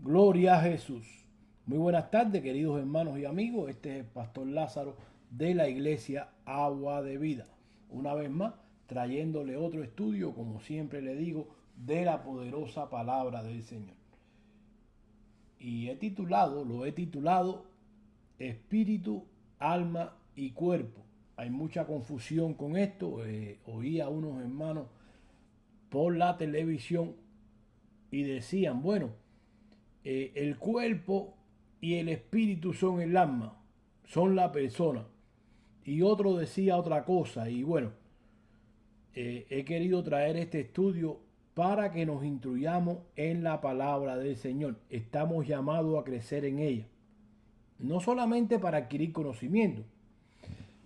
Gloria a Jesús. Muy buenas tardes, queridos hermanos y amigos. Este es el Pastor Lázaro de la Iglesia Agua de Vida. Una vez más, trayéndole otro estudio, como siempre le digo, de la poderosa palabra del Señor. Y lo he titulado Espíritu, Alma y Cuerpo. Hay mucha confusión con esto. Oí a unos hermanos por la televisión y decían, bueno, el cuerpo y el espíritu son el alma, son la persona. Y otro decía otra cosa. Y bueno, he querido traer este estudio para que nos instruyamos en la palabra del Señor. Estamos llamados a crecer en ella. No solamente para adquirir conocimiento,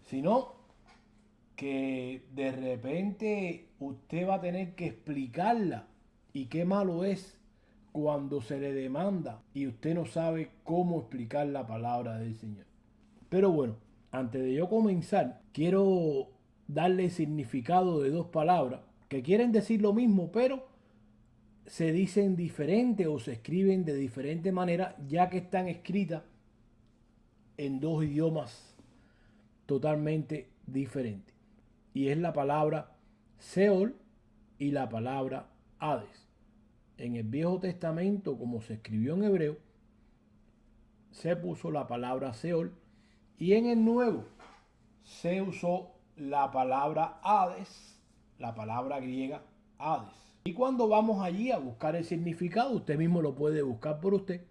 sino que de repente usted va a tener que explicarla. Y qué malo es cuando se le demanda y usted no sabe cómo explicar la palabra del Señor. Pero bueno, antes de yo comenzar, quiero darle significado de dos palabras que quieren decir lo mismo, pero se dicen diferente o se escriben de diferente manera, ya que están escritas en dos idiomas totalmente diferentes. Y es la palabra Seol y la palabra Hades. En el Viejo Testamento, como se escribió en hebreo, se puso la palabra Seol, y en el Nuevo se usó la palabra Hades, la palabra griega Hades. Y cuando vamos allí a buscar el significado, usted mismo lo puede buscar por usted.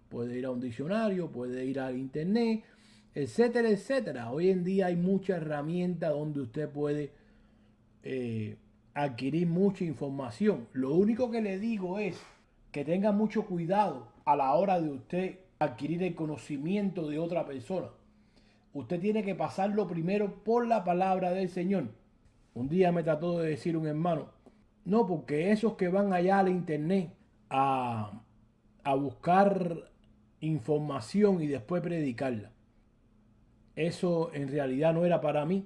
Puede ir a un diccionario, puede ir al internet, etcétera, etcétera. Hoy en día hay muchas herramientas donde usted puede adquirir mucha información. Lo único que le digo es que tenga mucho cuidado a la hora de usted adquirir el conocimiento de otra persona. Usted tiene que pasarlo primero por la palabra del Señor. Un día me trató de decir un hermano, no, porque esos que van allá al internet a buscar información y después predicarla, eso en realidad no era para mí,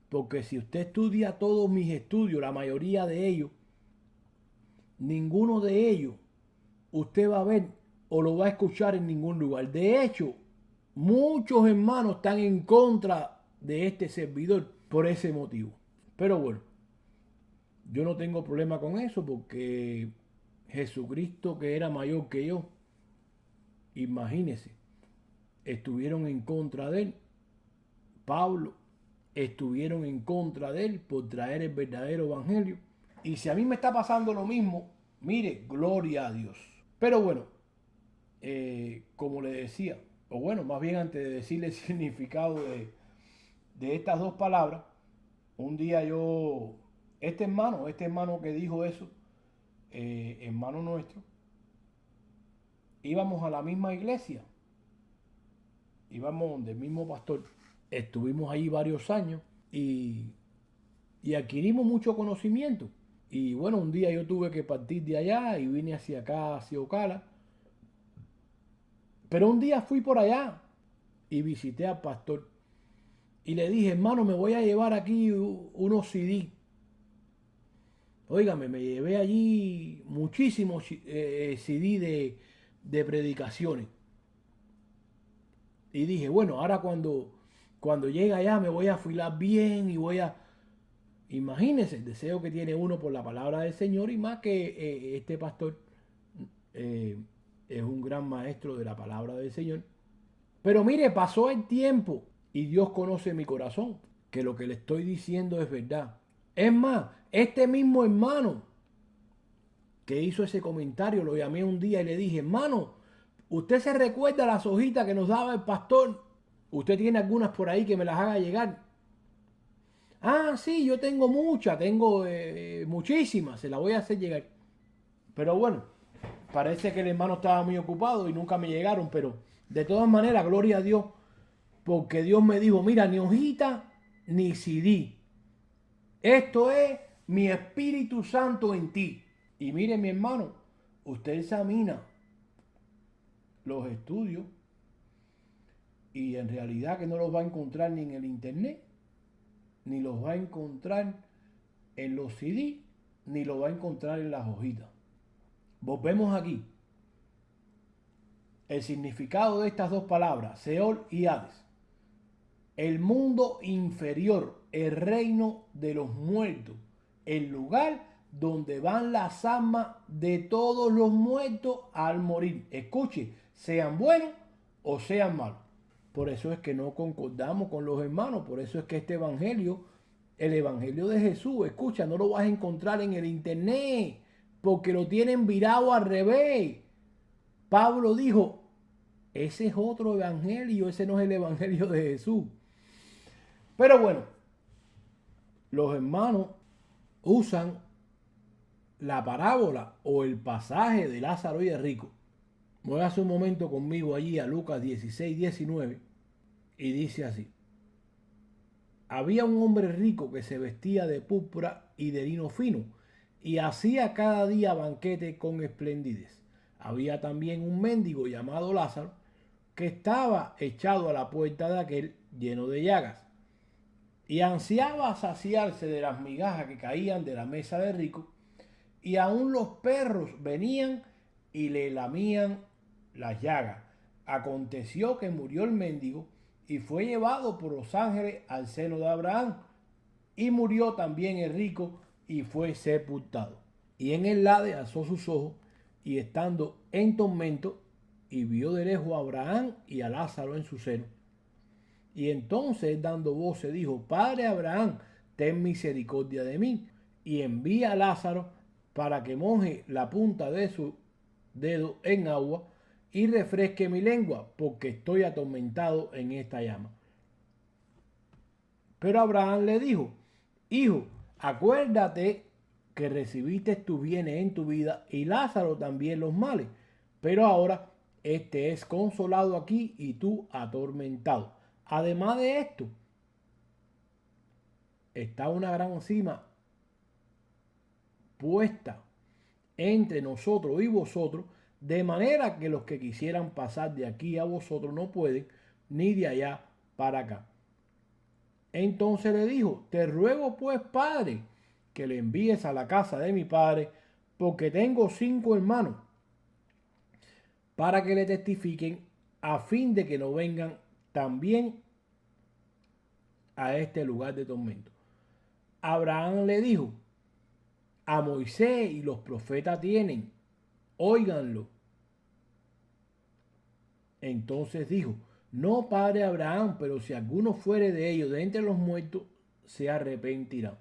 porque si usted estudia todos mis estudios, la mayoría de ellos, ninguno de ellos usted va a ver o lo va a escuchar en ningún lugar. De hecho, muchos hermanos están en contra de este servidor por ese motivo. Pero bueno, yo no tengo problema con eso porque Jesucristo, que era mayor que yo, imagínese, estuvieron en contra de él. Pablo, estuvieron en contra de él por traer el verdadero evangelio. Y si a mí me está pasando lo mismo, mire, gloria a Dios. Pero bueno, como le decía, o bueno, más bien antes de decirle el significado de estas dos palabras, un día este hermano que dijo eso, hermano nuestro, íbamos a la misma iglesia, íbamos del mismo pastor, estuvimos ahí varios años y adquirimos mucho conocimiento. Y bueno, un día yo tuve que partir de allá y vine hacia acá, hacia Ocala. Pero un día fui por allá y visité al pastor. Y le dije, hermano, me voy a llevar aquí unos CD. Óigame, me llevé allí muchísimos CD de predicaciones. Y dije, bueno, ahora cuando llegue allá me voy a afilar bien y voy a... Imagínense el deseo que tiene uno por la palabra del Señor y más que este pastor eh, es un gran maestro de la palabra del Señor. Pero mire, pasó el tiempo y Dios conoce mi corazón, que lo que le estoy diciendo es verdad. Es más, este mismo hermano que hizo ese comentario, lo llamé un día y le dije, hermano, ¿usted se recuerda las hojitas que nos daba el pastor? ¿Usted tiene algunas por ahí que me las haga llegar? Ah, sí, yo tengo muchas, tengo muchísimas, se las voy a hacer llegar. Pero bueno, parece que el hermano estaba muy ocupado y nunca me llegaron, pero de todas maneras, gloria a Dios, porque Dios me dijo, mira, ni hojita ni CD. Esto es mi Espíritu Santo en ti. Y mire, mi hermano, usted examina los estudios y en realidad que no los va a encontrar ni en el internet, ni los va a encontrar en los CD, ni los va a encontrar en las hojitas. Volvemos aquí. el significado de estas dos palabras, Seol y Hades. El mundo inferior, el reino de los muertos, el lugar donde van las almas de todos los muertos al morir. Escuche, sean buenos o sean malos. Por eso es que no concordamos con los hermanos, por eso es que este evangelio, el evangelio de Jesús, escucha, no lo vas a encontrar en el internet, porque lo tienen virado al revés. Pablo dijo, ese es otro evangelio, ese no es el evangelio de Jesús. Pero bueno, los hermanos usan la parábola o el pasaje de Lázaro y el rico. Muévase un momento conmigo allí a Lucas 16, 19 y dice así. Había un hombre rico que se vestía de púrpura y de lino fino y hacía cada día banquete con esplendidez. Había también un mendigo llamado Lázaro que estaba echado a la puerta de aquel lleno de llagas y ansiaba saciarse de las migajas que caían de la mesa del rico, y aún los perros venían y le lamían las llagas. Aconteció que murió el mendigo y fue llevado por los ángeles al seno de Abraham. Y murió también el rico y fue sepultado. Y en el Hades alzó sus ojos y estando en tormento, y vio de lejos a Abraham y a Lázaro en su seno. Y entonces dando voces dijo, Padre Abraham, ten misericordia de mí, y envía a Lázaro para que moje la punta de su dedo en agua y refresque mi lengua, porque estoy atormentado en esta llama. Pero Abraham le dijo, hijo, acuérdate que recibiste tus bienes en tu vida y Lázaro también los males, pero ahora este es consolado aquí y tú atormentado. Además de esto, está una gran cima puesta entre nosotros y vosotros, de manera que los que quisieran pasar de aquí a vosotros no pueden, ni de allá para acá. Entonces le dijo, te ruego pues, padre, que le envíes a la casa de mi padre, porque tengo 5 hermanos, para que le testifiquen, a fin de que no vengan también a este lugar de tormento. Abraham le dijo, a Moisés y los profetas tienen, óiganlo. Entonces dijo, no, padre Abraham, pero si alguno fuere de ellos de entre los muertos, se arrepentirá.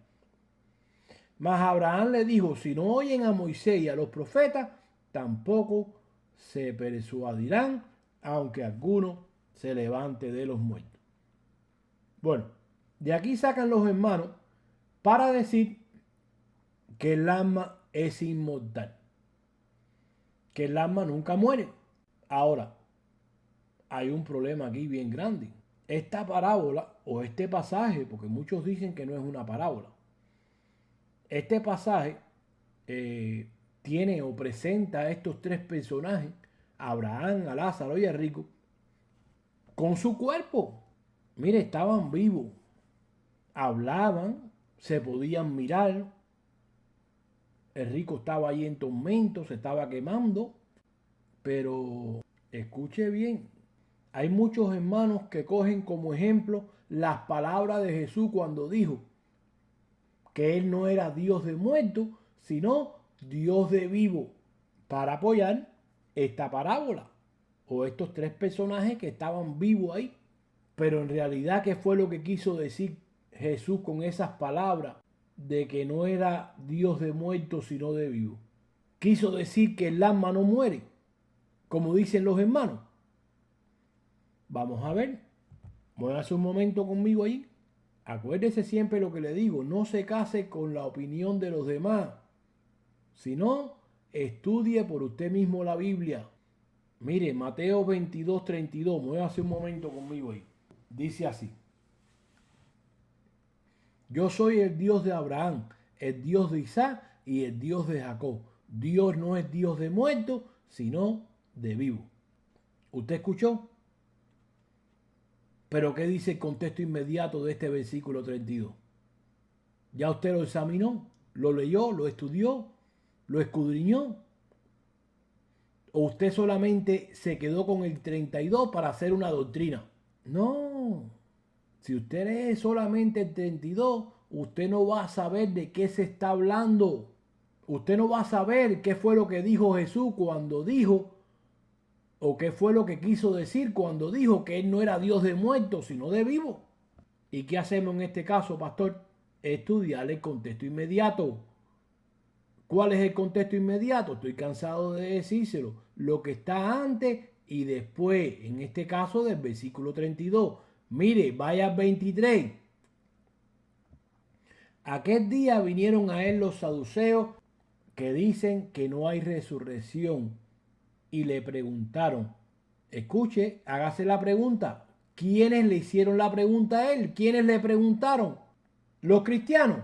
Mas Abraham le dijo, si no oyen a Moisés y a los profetas, tampoco se persuadirán, aunque alguno se levante de los muertos. Bueno, de aquí sacan los hermanos para decir que el alma es inmortal, que el alma nunca muere. Ahora, hay un problema aquí bien grande. Esta parábola o este pasaje, porque muchos dicen que no es una parábola, este pasaje tiene o presenta a estos 3 personajes, a Abraham, a Lázaro y a rico, con su cuerpo. Mire, estaban vivos, hablaban, se podían mirar. El rico estaba ahí en tormento, se estaba quemando. Pero escuche bien, hay muchos hermanos que cogen como ejemplo las palabras de Jesús cuando dijo que Él no era Dios de muertos, sino Dios de vivo, para apoyar esta parábola o estos 3 personajes que estaban vivos ahí. Pero en realidad, ¿qué fue lo que quiso decir Jesús con esas palabras de que no era Dios de muertos, sino de vivo? Quiso decir que el alma no muere, como dicen los hermanos. Vamos a ver. Muévase un momento conmigo ahí. Acuérdese siempre lo que le digo. No se case con la opinión de los demás. Sino, estudie por usted mismo la Biblia. Mire, Mateo 22, 32. Muévase un momento conmigo ahí. Dice así. Yo soy el Dios de Abraham, el Dios de Isaac y el Dios de Jacob. Dios no es Dios de muertos, sino de vivo. ¿Usted escuchó? Pero ¿qué dice el contexto inmediato de este versículo 32? ¿Ya usted lo examinó? ¿Lo leyó? ¿Lo estudió? ¿Lo escudriñó? ¿O usted solamente se quedó con el 32 para hacer una doctrina? No. Si usted lee solamente el 32, usted no va a saber de qué se está hablando. Usted no va a saber qué fue lo que dijo Jesús cuando dijo, o qué fue lo que quiso decir cuando dijo que Él no era Dios de muertos, sino de vivos. ¿Y qué hacemos en este caso, pastor? Estudiar el contexto inmediato. ¿Cuál es el contexto inmediato? Estoy cansado de decírselo. Lo que está antes y después, en este caso del versículo 32. Mire, vaya al 23. Aquel día vinieron a él los saduceos que dicen que no hay resurrección y le preguntaron, escuche, hágase la pregunta, ¿quiénes le hicieron la pregunta a él? ¿Quiénes le preguntaron? ¿Los cristianos?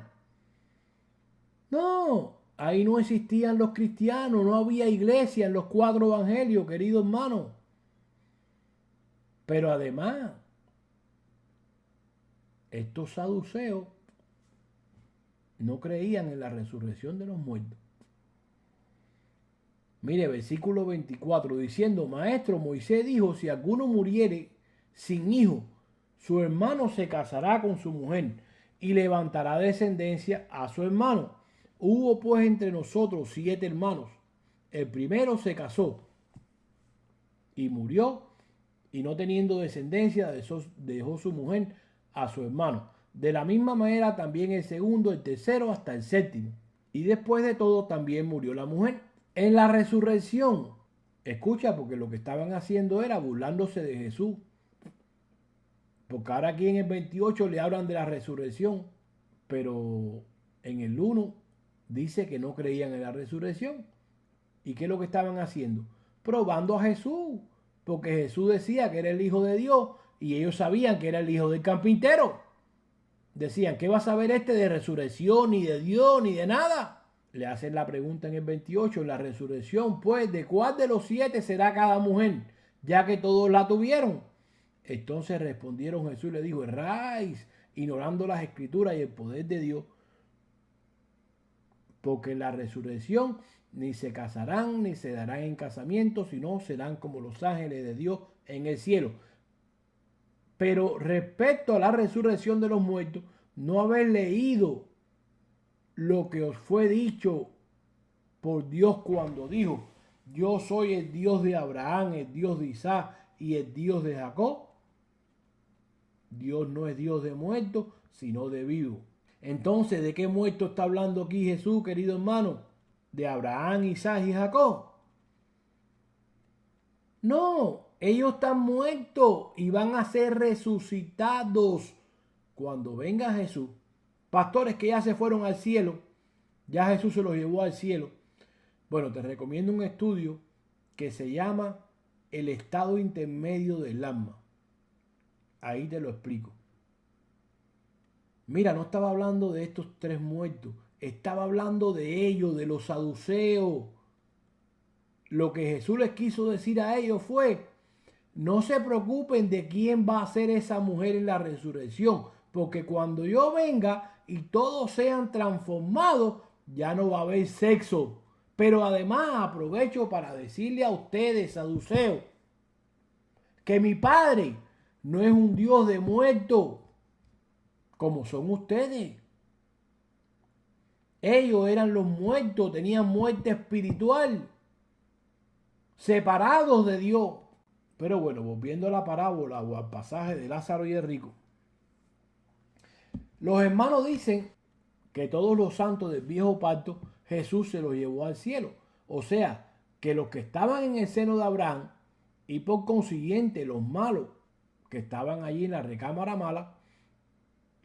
No, ahí no existían los cristianos, no había iglesia en los 4 evangelios, querido hermano. Pero además, estos saduceos no creían en la resurrección de los muertos. Mire, versículo 24, diciendo, Maestro, Moisés dijo, si alguno muriere sin hijo, su hermano se casará con su mujer y levantará descendencia a su hermano. Hubo pues entre nosotros 7 hermanos. El primero se casó y murió, y no teniendo descendencia dejó su mujer a su hermano. De la misma manera también el segundo, el tercero hasta el séptimo. Y después de todo también murió la mujer. En la resurrección, escucha, porque lo que estaban haciendo era burlándose de Jesús. Porque ahora aquí en el 28 le hablan de la resurrección, pero en el 1 dice que no creían en la resurrección. ¿Y qué es lo que estaban haciendo? Probando a Jesús, porque Jesús decía que era el Hijo de Dios y ellos sabían que era el hijo del carpintero. Decían, ¿qué va a saber este de resurrección, ni de Dios, ni de nada? Le hacen la pregunta en el 28, la resurrección, pues, ¿de cuál de los 7 será cada mujer? Ya que todos la tuvieron. Entonces respondieron Jesús y le dijo, erráis, ignorando las escrituras y el poder de Dios, porque en la resurrección ni se casarán ni se darán en casamiento, sino serán como los ángeles de Dios en el cielo. Pero respecto a la resurrección de los muertos, no haber leído lo que os fue dicho por Dios cuando dijo, yo soy el Dios de Abraham, el Dios de Isaac y el Dios de Jacob. Dios no es Dios de muertos, sino de vivos. Entonces, ¿de qué muerto está hablando aquí Jesús, querido hermano? ¿De Abraham, Isaac y Jacob? No, ellos están muertos y van a ser resucitados cuando venga Jesús. Pastores que ya se fueron al cielo, ya Jesús se los llevó al cielo. Bueno, te recomiendo un estudio que se llama El estado intermedio del alma. Ahí te lo explico. Mira, no estaba hablando de estos 3 muertos, estaba hablando de ellos, de los saduceos. Lo que Jesús les quiso decir a ellos fue, no se preocupen de quién va a ser esa mujer en la resurrección, porque cuando yo venga y todos sean transformados, ya no va a haber sexo. Pero además aprovecho para decirle a ustedes, saduceos, que mi Padre no es un Dios de muertos, como son ustedes. Ellos eran los muertos, tenían muerte espiritual, separados de Dios. Pero bueno, volviendo a la parábola o al pasaje de Lázaro y el rico, los hermanos dicen que todos los santos del viejo pacto Jesús se los llevó al cielo. O sea, que los que estaban en el seno de Abraham y por consiguiente los malos que estaban allí en la recámara mala,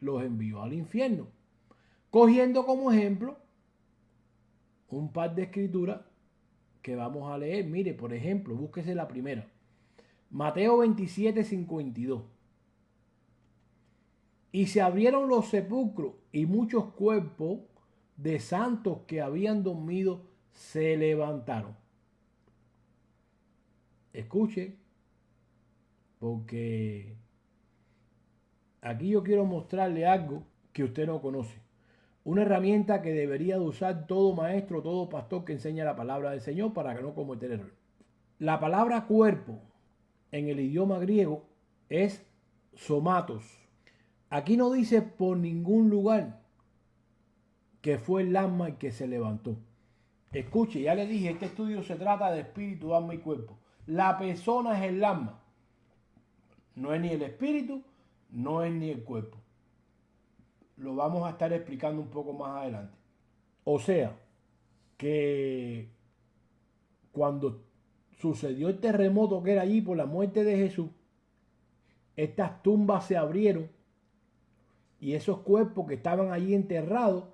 los envió al infierno. Cogiendo como ejemplo un par de escrituras que vamos a leer. Mire, por ejemplo, búsquese la primera. Mateo 27, 52. Y se abrieron los sepulcros y muchos cuerpos de santos que habían dormido se levantaron. Escuche, porque aquí yo quiero mostrarle algo que usted no conoce. Una herramienta que debería de usar todo maestro, todo pastor que enseña la palabra del Señor para que no cometer error. La palabra cuerpo en el idioma griego es somatos. Aquí no dice por ningún lugar que fue el alma el que se levantó. Escuche, ya le dije, este estudio se trata de espíritu, alma y cuerpo. La persona es el alma. No es ni el espíritu, no es ni el cuerpo. Lo vamos a estar explicando un poco más adelante. O sea, que cuando sucedió el terremoto que era allí por la muerte de Jesús, estas tumbas se abrieron y esos cuerpos que estaban allí enterrados,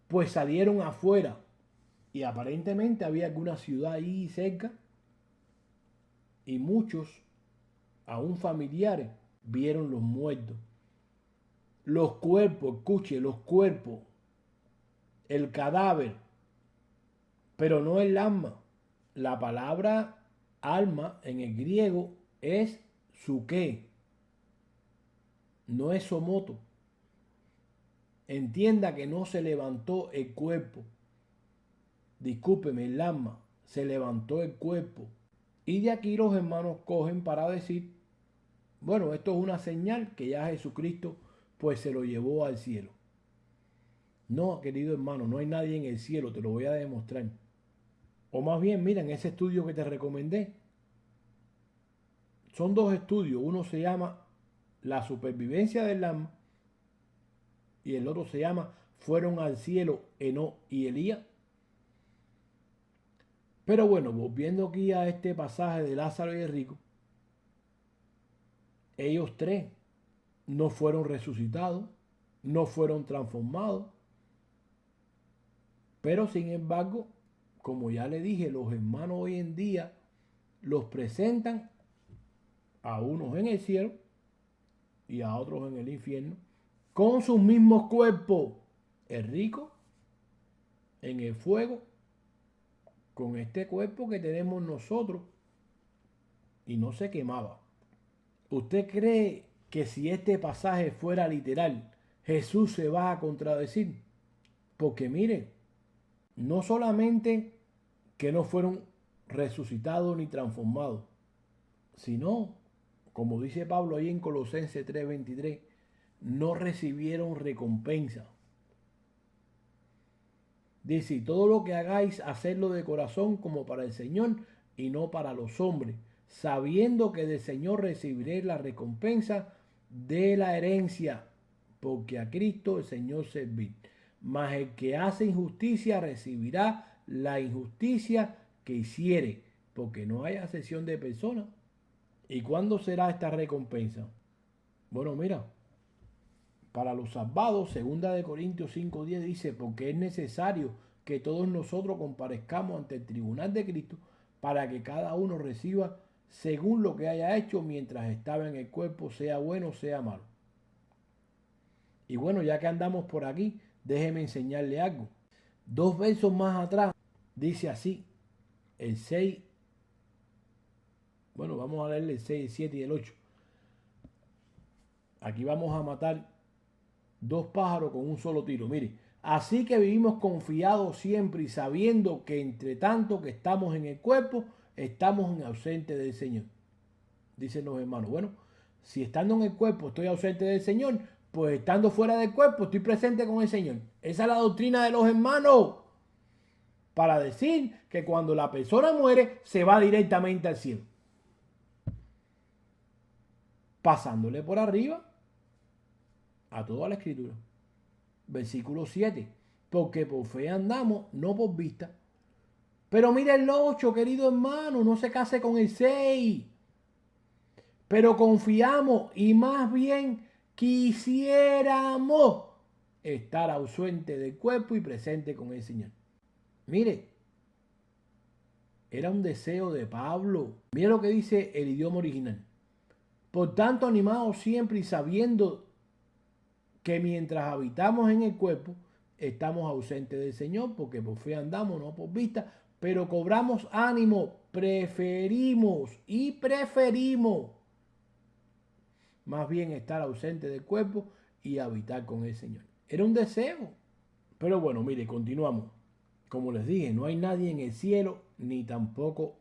pues salieron afuera. Y aparentemente había alguna ciudad ahí cerca y muchos, aún familiares, vieron los muertos. Los cuerpos, escuche, los cuerpos, el cadáver, pero no el alma. La palabra alma en el griego es suke, no es somoto. Entienda que no se levantó el cuerpo. Discúlpeme, el alma, se levantó el cuerpo. Y de aquí los hermanos cogen para decir, bueno, esto es una señal que ya Jesucristo pues se lo llevó al cielo. No, querido hermano, no hay nadie en el cielo, te lo voy a demostrar. O más bien, mira, en ese estudio que te recomendé, son dos estudios. Uno se llama La supervivencia del alma y el otro se llama Fueron al cielo Enoc y Elías. Pero bueno, volviendo aquí a este pasaje de Lázaro y el rico, ellos tres no fueron resucitados, no fueron transformados, pero sin embargo, como ya le dije, los hermanos hoy en día los presentan a unos en el cielo y a otros en el infierno, con sus mismos cuerpos. El rico en el fuego, con este cuerpo que tenemos nosotros, y no se quemaba. ¿Usted cree que si este pasaje fuera literal, Jesús se va a contradecir? Porque mire, no solamente que no fueron resucitados ni transformados, sino, como dice Pablo ahí en Colosenses 3:23, no recibieron recompensa. Dice, y todo lo que hagáis, hacedlo de corazón como para el Señor y no para los hombres, sabiendo que del Señor recibiréis la recompensa de la herencia, porque a Cristo el Señor servid. Mas el que hace injusticia recibirá la injusticia que hiciere, porque no hay acepción de personas. ¿Y cuándo será esta recompensa? Bueno, mira, para los salvados, 2 Corintios 5:10 dice, porque es necesario que todos nosotros comparezcamos ante el tribunal de Cristo para que cada uno reciba según lo que haya hecho mientras estaba en el cuerpo, sea bueno o sea malo. Y bueno, ya que andamos por aquí, déjeme enseñarle algo. 2 versos más atrás dice así, el 6, bueno, vamos a leerle el 6, el 7 y el 8. Aquí vamos a matar 2 pájaros con un solo tiro. Mire, así que vivimos confiados siempre y sabiendo que entre tanto que estamos en el cuerpo, estamos en ausente del Señor. Dicen los hermanos, bueno, si estando en el cuerpo estoy ausente del Señor, pues estando fuera del cuerpo estoy presente con el Señor. Esa es la doctrina de los hermanos. Para decir que cuando la persona muere, se va directamente al cielo. Pasándole por arriba a toda la escritura. Versículo 7. Porque por fe andamos, no por vista. Pero mira el 8, querido hermano, no se case con el 6. Pero confiamos y más bien quisiéramos estar ausente del cuerpo y presente con el Señor. Mire, era un deseo de Pablo. Mira lo que dice el idioma original. Por tanto, animados siempre y sabiendo que mientras habitamos en el cuerpo, estamos ausentes del Señor, porque por fe andamos, no por vista, pero cobramos ánimo, preferimos más bien estar ausente del cuerpo y habitar con el Señor. Era un deseo. Pero bueno, mire, continuamos. Como les dije, no hay nadie en el cielo, ni tampoco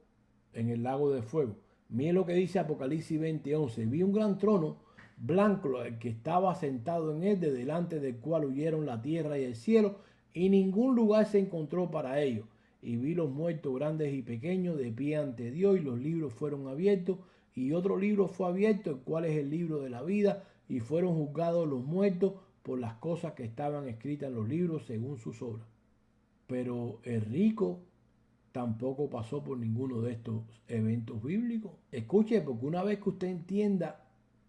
en el lago de fuego. Miren lo que dice Apocalipsis 20:11. Vi un gran trono blanco, el que estaba sentado en él, de delante del cual huyeron la tierra y el cielo, y ningún lugar se encontró para ellos. Y vi los muertos grandes y pequeños de pie ante Dios, y los libros fueron abiertos, y otro libro fue abierto, el cual es el libro de la vida, y fueron juzgados los muertos por las cosas que estaban escritas en los libros según sus obras. Pero el rico tampoco pasó por ninguno de estos eventos bíblicos. Escuche, porque una vez que usted entienda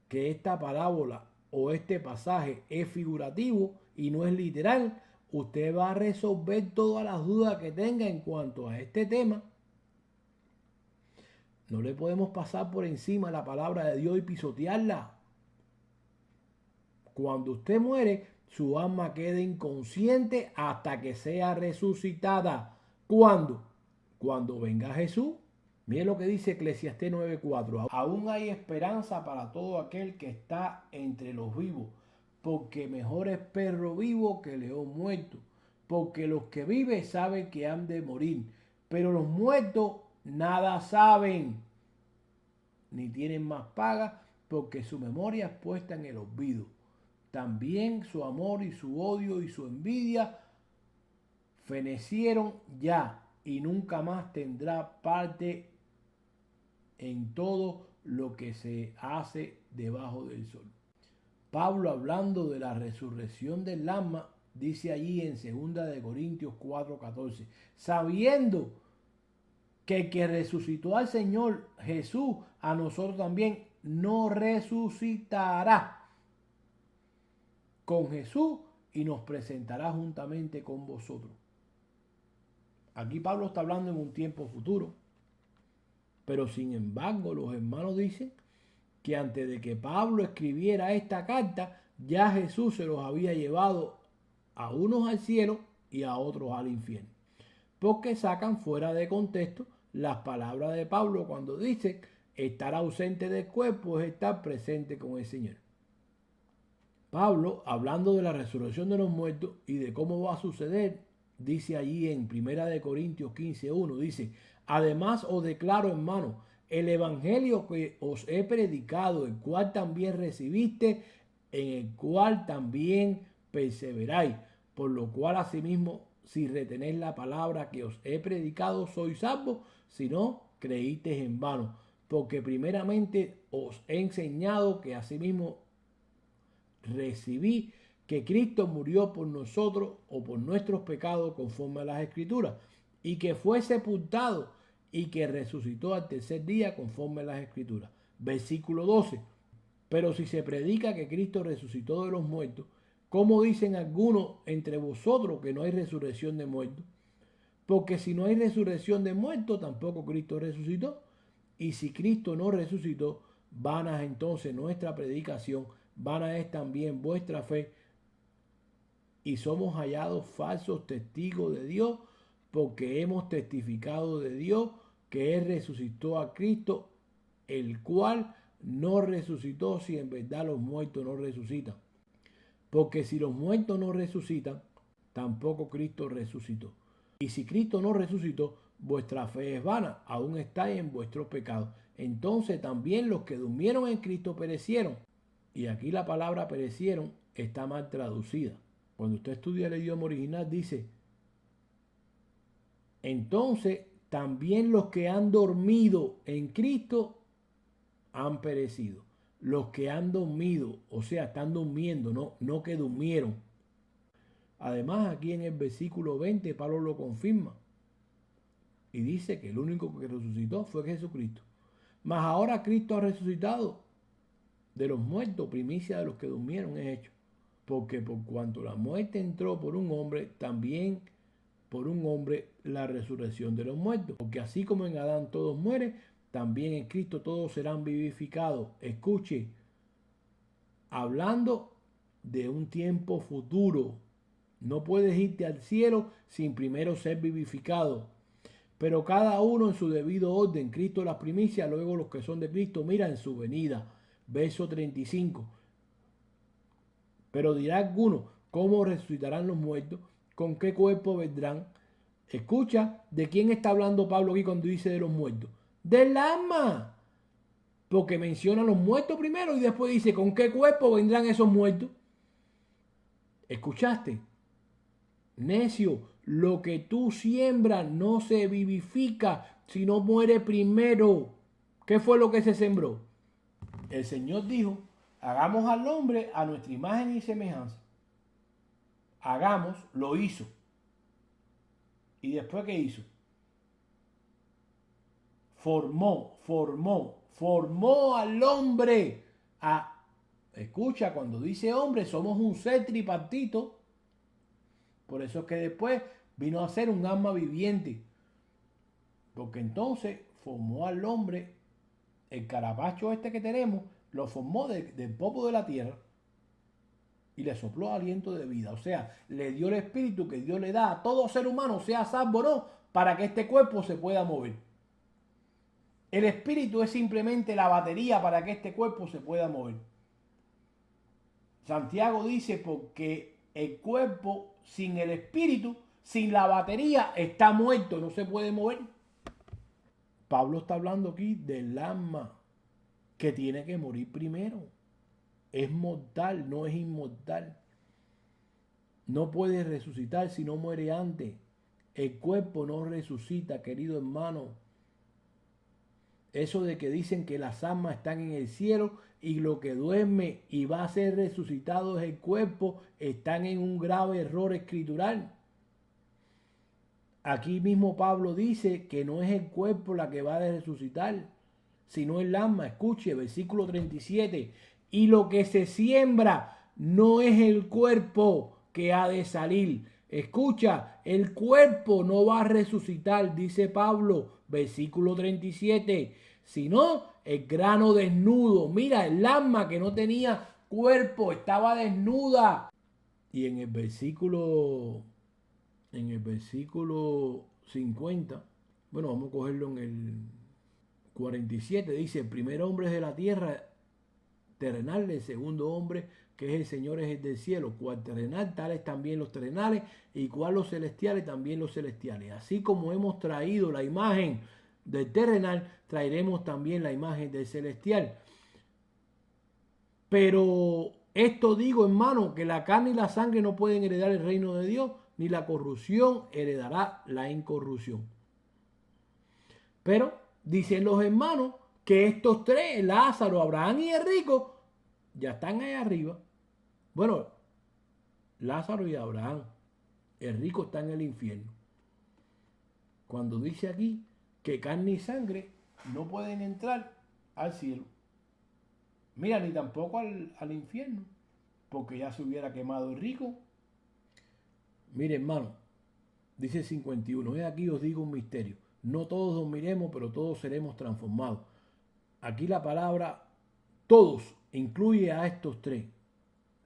que esta parábola o este pasaje es figurativo y no es literal, usted va a resolver todas las dudas que tenga en cuanto a este tema. No le podemos pasar por encima la palabra de Dios y pisotearla. Cuando usted muere, su alma queda inconsciente hasta que sea resucitada. ¿Cuándo? Cuando venga Jesús. Mire lo que dice Eclesiastés 9:4. Aún hay esperanza para todo aquel que está entre los vivos, porque mejor es perro vivo que león muerto. Porque los que viven saben que han de morir, pero los muertos nada saben, ni tienen más paga, porque su memoria es puesta en el olvido. También su amor y su odio y su envidia fenecieron ya, y nunca más tendrá parte en todo lo que se hace debajo del sol. Pablo, hablando de la resurrección del alma, dice allí en 2 Corintios 4:14, sabiendo que el que resucitó al Señor Jesús, a nosotros también nos resucitará con Jesús y nos presentará juntamente con vosotros. Aquí Pablo está hablando en un tiempo futuro, pero sin embargo los hermanos dicen que antes de que Pablo escribiera esta carta, ya Jesús se los había llevado a unos al cielo y a otros al infierno. Porque sacan fuera de contexto las palabras de Pablo cuando dice estar ausente del cuerpo es estar presente con el Señor. Pablo, hablando de la resurrección de los muertos y de cómo va a suceder, dice allí en 1 Corintios 15:1, dice, además os declaro, hermano, el evangelio que os he predicado, el cual también recibiste, en el cual también perseveráis, por lo cual asimismo, si retenéis la palabra que os he predicado, sois salvos, si no, creísteis en vano, porque primeramente os he enseñado que asimismo recibí que Cristo murió por nosotros o por nuestros pecados conforme a las Escrituras, y que fue sepultado y que resucitó al tercer día conforme a las Escrituras. Versículo 12. Pero si se predica que Cristo resucitó de los muertos, ¿cómo dicen algunos entre vosotros que no hay resurrección de muertos? Porque si no hay resurrección de muertos, tampoco Cristo resucitó. Y si Cristo no resucitó, vana es entonces nuestra predicación, vana es también vuestra fe, y somos hallados falsos testigos de Dios, porque hemos testificado de Dios que Él resucitó a Cristo, el cual no resucitó si en verdad los muertos no resucitan. Porque si los muertos no resucitan, tampoco Cristo resucitó. Y si Cristo no resucitó, vuestra fe es vana, aún estáis en vuestros pecados. Entonces también los que durmieron en Cristo perecieron. Y aquí la palabra perecieron está mal traducida. Cuando usted estudia el idioma original dice, entonces también los que han dormido en Cristo han perecido. Los que han dormido, o sea, están durmiendo, no que durmieron. Además, aquí en el versículo 20, Pablo lo confirma. Y dice que el único que resucitó fue Jesucristo. Mas ahora Cristo ha resucitado de los muertos, primicia de los que durmieron es hecho. Porque por cuanto la muerte entró por un hombre, también por un hombre la resurrección de los muertos. Porque así como en Adán todos mueren, también en Cristo todos serán vivificados. Escuche, hablando de un tiempo futuro. No puedes irte al cielo sin primero ser vivificado. Pero cada uno en su debido orden. Cristo las primicias, luego los que son de Cristo, mira en su venida. Verso 35. Pero dirá alguno, ¿cómo resucitarán los muertos? ¿Con qué cuerpo vendrán? Escucha, ¿de quién está hablando Pablo aquí cuando dice de los muertos? Del alma. Porque menciona a los muertos primero y después dice, ¿con qué cuerpo vendrán esos muertos? ¿Escuchaste? Necio, lo que tú siembras no se vivifica, sino muere primero. ¿Qué fue lo que se sembró? El Señor dijo, hagamos al hombre a nuestra imagen y semejanza. Hagamos, lo hizo. ¿Y después qué hizo? Formó al hombre. Escucha, cuando dice hombre, somos un ser tripartito. Por eso es que después vino a ser un alma viviente. Porque entonces formó al hombre, el carapacho este que tenemos, lo formó del polvo de la tierra y le sopló aliento de vida. O sea, le dio el espíritu que Dios le da a todo ser humano, sea salvo o no, para que este cuerpo se pueda mover. El espíritu es simplemente la batería para que este cuerpo se pueda mover. Santiago dice, porque el cuerpo sin el espíritu, sin la batería, está muerto, no se puede mover. Pablo está hablando aquí del alma que tiene que morir primero. Es mortal, no es inmortal. No puede resucitar si no muere antes. El cuerpo no resucita, querido hermano. Eso de que dicen que las almas están en el cielo y lo que duerme y va a ser resucitado es el cuerpo, están en un grave error escritural. Aquí mismo Pablo dice que no es el cuerpo la que va a resucitar, sino el alma. Escuche, versículo 37. Y lo que se siembra no es el cuerpo que ha de salir. Escucha, el cuerpo no va a resucitar, dice Pablo, versículo 37, sino el grano desnudo. Mira, el alma que no tenía cuerpo estaba desnuda. Y en el versículo 50, bueno, vamos a cogerlo en el 47, dice, el primer hombre es de la tierra terrenal, el segundo hombre que es el Señor es el del cielo, cual terrenal, tales también los terrenales, y cual los celestiales, también los celestiales. Así como hemos traído la imagen del terrenal, traeremos también la imagen del celestial. Pero esto digo, hermano, que la carne y la sangre no pueden heredar el reino de Dios, ni la corrupción heredará la incorrupción. Pero dicen los hermanos que estos tres, Lázaro, Abraham y el rico, ya están ahí arriba. Bueno, Lázaro y Abraham, el rico está en el infierno. Cuando dice aquí que carne y sangre no pueden entrar al cielo. Mira, ni tampoco al infierno, porque ya se hubiera quemado el rico. Mire, hermano, dice 51, aquí os digo un misterio. No todos dormiremos, pero todos seremos transformados. Aquí la palabra todos incluye a estos tres.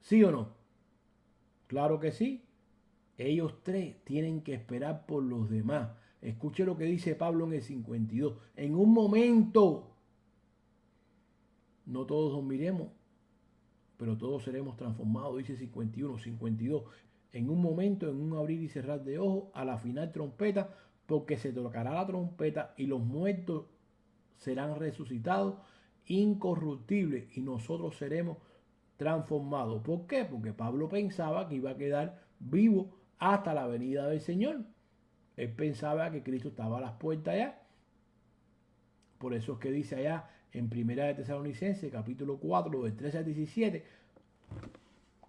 ¿Sí o no? Claro que sí. Ellos tres tienen que esperar por los demás. Escuche lo que dice Pablo en el 52. En un momento, no todos dormiremos, pero todos seremos transformados, dice 51, 52. En un momento, en un abrir y cerrar de ojos, a la final trompeta, porque se tocará la trompeta y los muertos serán resucitados incorruptibles y nosotros seremos transformados. ¿Por qué? Porque Pablo pensaba que iba a quedar vivo hasta la venida del Señor. Él pensaba que Cristo estaba a las puertas allá. Por eso es que dice allá en Primera de Tesalonicenses, capítulo 4, del 13 al 17,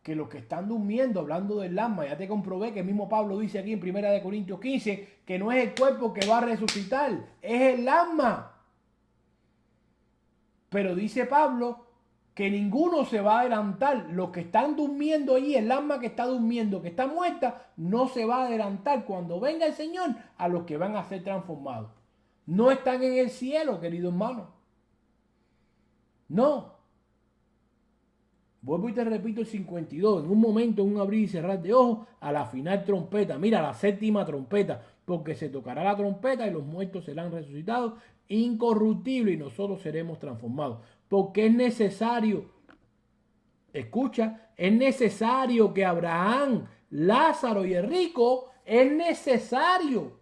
que los que están durmiendo, hablando del alma, ya te comprobé que el mismo Pablo dice aquí en Primera de Corintios 15, que no es el cuerpo que va a resucitar, es el alma. Pero dice Pablo que ninguno se va a adelantar. Los que están durmiendo allí, el alma que está durmiendo, que está muerta, no se va a adelantar cuando venga el Señor a los que van a ser transformados. No están en el cielo, querido hermano. No. Vuelvo y te repito el 52. En un momento, en un abrir y cerrar de ojos, a la final trompeta. Mira, la séptima trompeta. Porque se tocará la trompeta y los muertos serán resucitados incorruptibles y nosotros seremos transformados. Porque es necesario, escucha, es necesario que Abraham, Lázaro y el rico, es necesario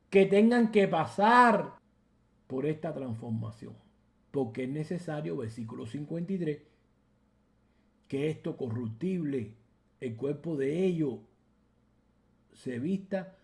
que tengan que pasar por esta transformación. Porque es necesario, versículo 53, que esto corruptible, el cuerpo de ellos, se vista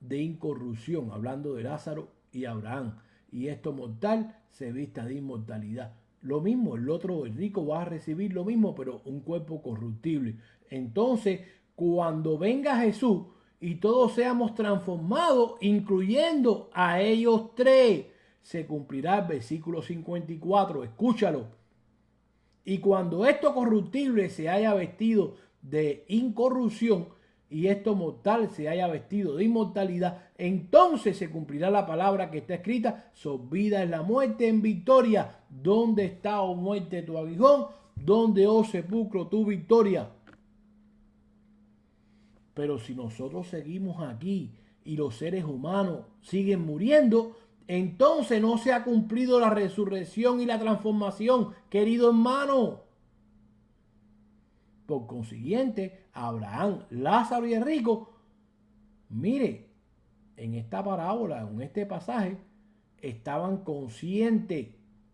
de incorrupción, hablando de Lázaro y Abraham, y esto mortal se vista de inmortalidad. Lo mismo, el otro, el rico, va a recibir lo mismo, pero un cuerpo corruptible. Entonces, cuando venga Jesús y todos seamos transformados, incluyendo a ellos tres, se cumplirá el versículo 54, escúchalo. Y cuando esto corruptible se haya vestido de incorrupción, y esto mortal se haya vestido de inmortalidad, entonces se cumplirá la palabra que está escrita: sorbida es la muerte en victoria. ¿Dónde está, oh muerte, tu aguijón? ¿Dónde, oh sepulcro, tu victoria? Pero si nosotros seguimos aquí y los seres humanos siguen muriendo, entonces no se ha cumplido la resurrección y la transformación, querido hermano. Por consiguiente, Abraham, Lázaro y el rico, mire, en esta parábola, en este pasaje, estaban conscientes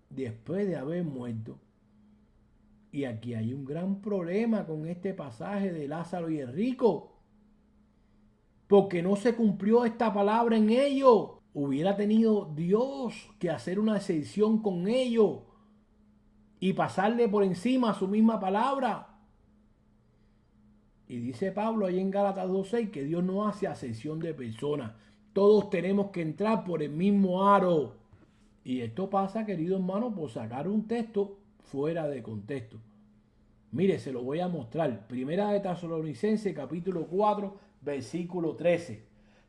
después de haber muerto. Y aquí hay un gran problema con este pasaje de Lázaro y el rico, porque no se cumplió esta palabra en ellos. Hubiera tenido Dios que hacer una excepción con ellos y pasarle por encima a su misma palabra. Y dice Pablo ahí en Gálatas 2:6 que Dios no hace acepción de personas. Todos tenemos que entrar por el mismo aro. Y esto pasa, querido hermano, por sacar un texto fuera de contexto. Mire, se lo voy a mostrar. Primera de Tesalonicenses, capítulo 4, versículo 13.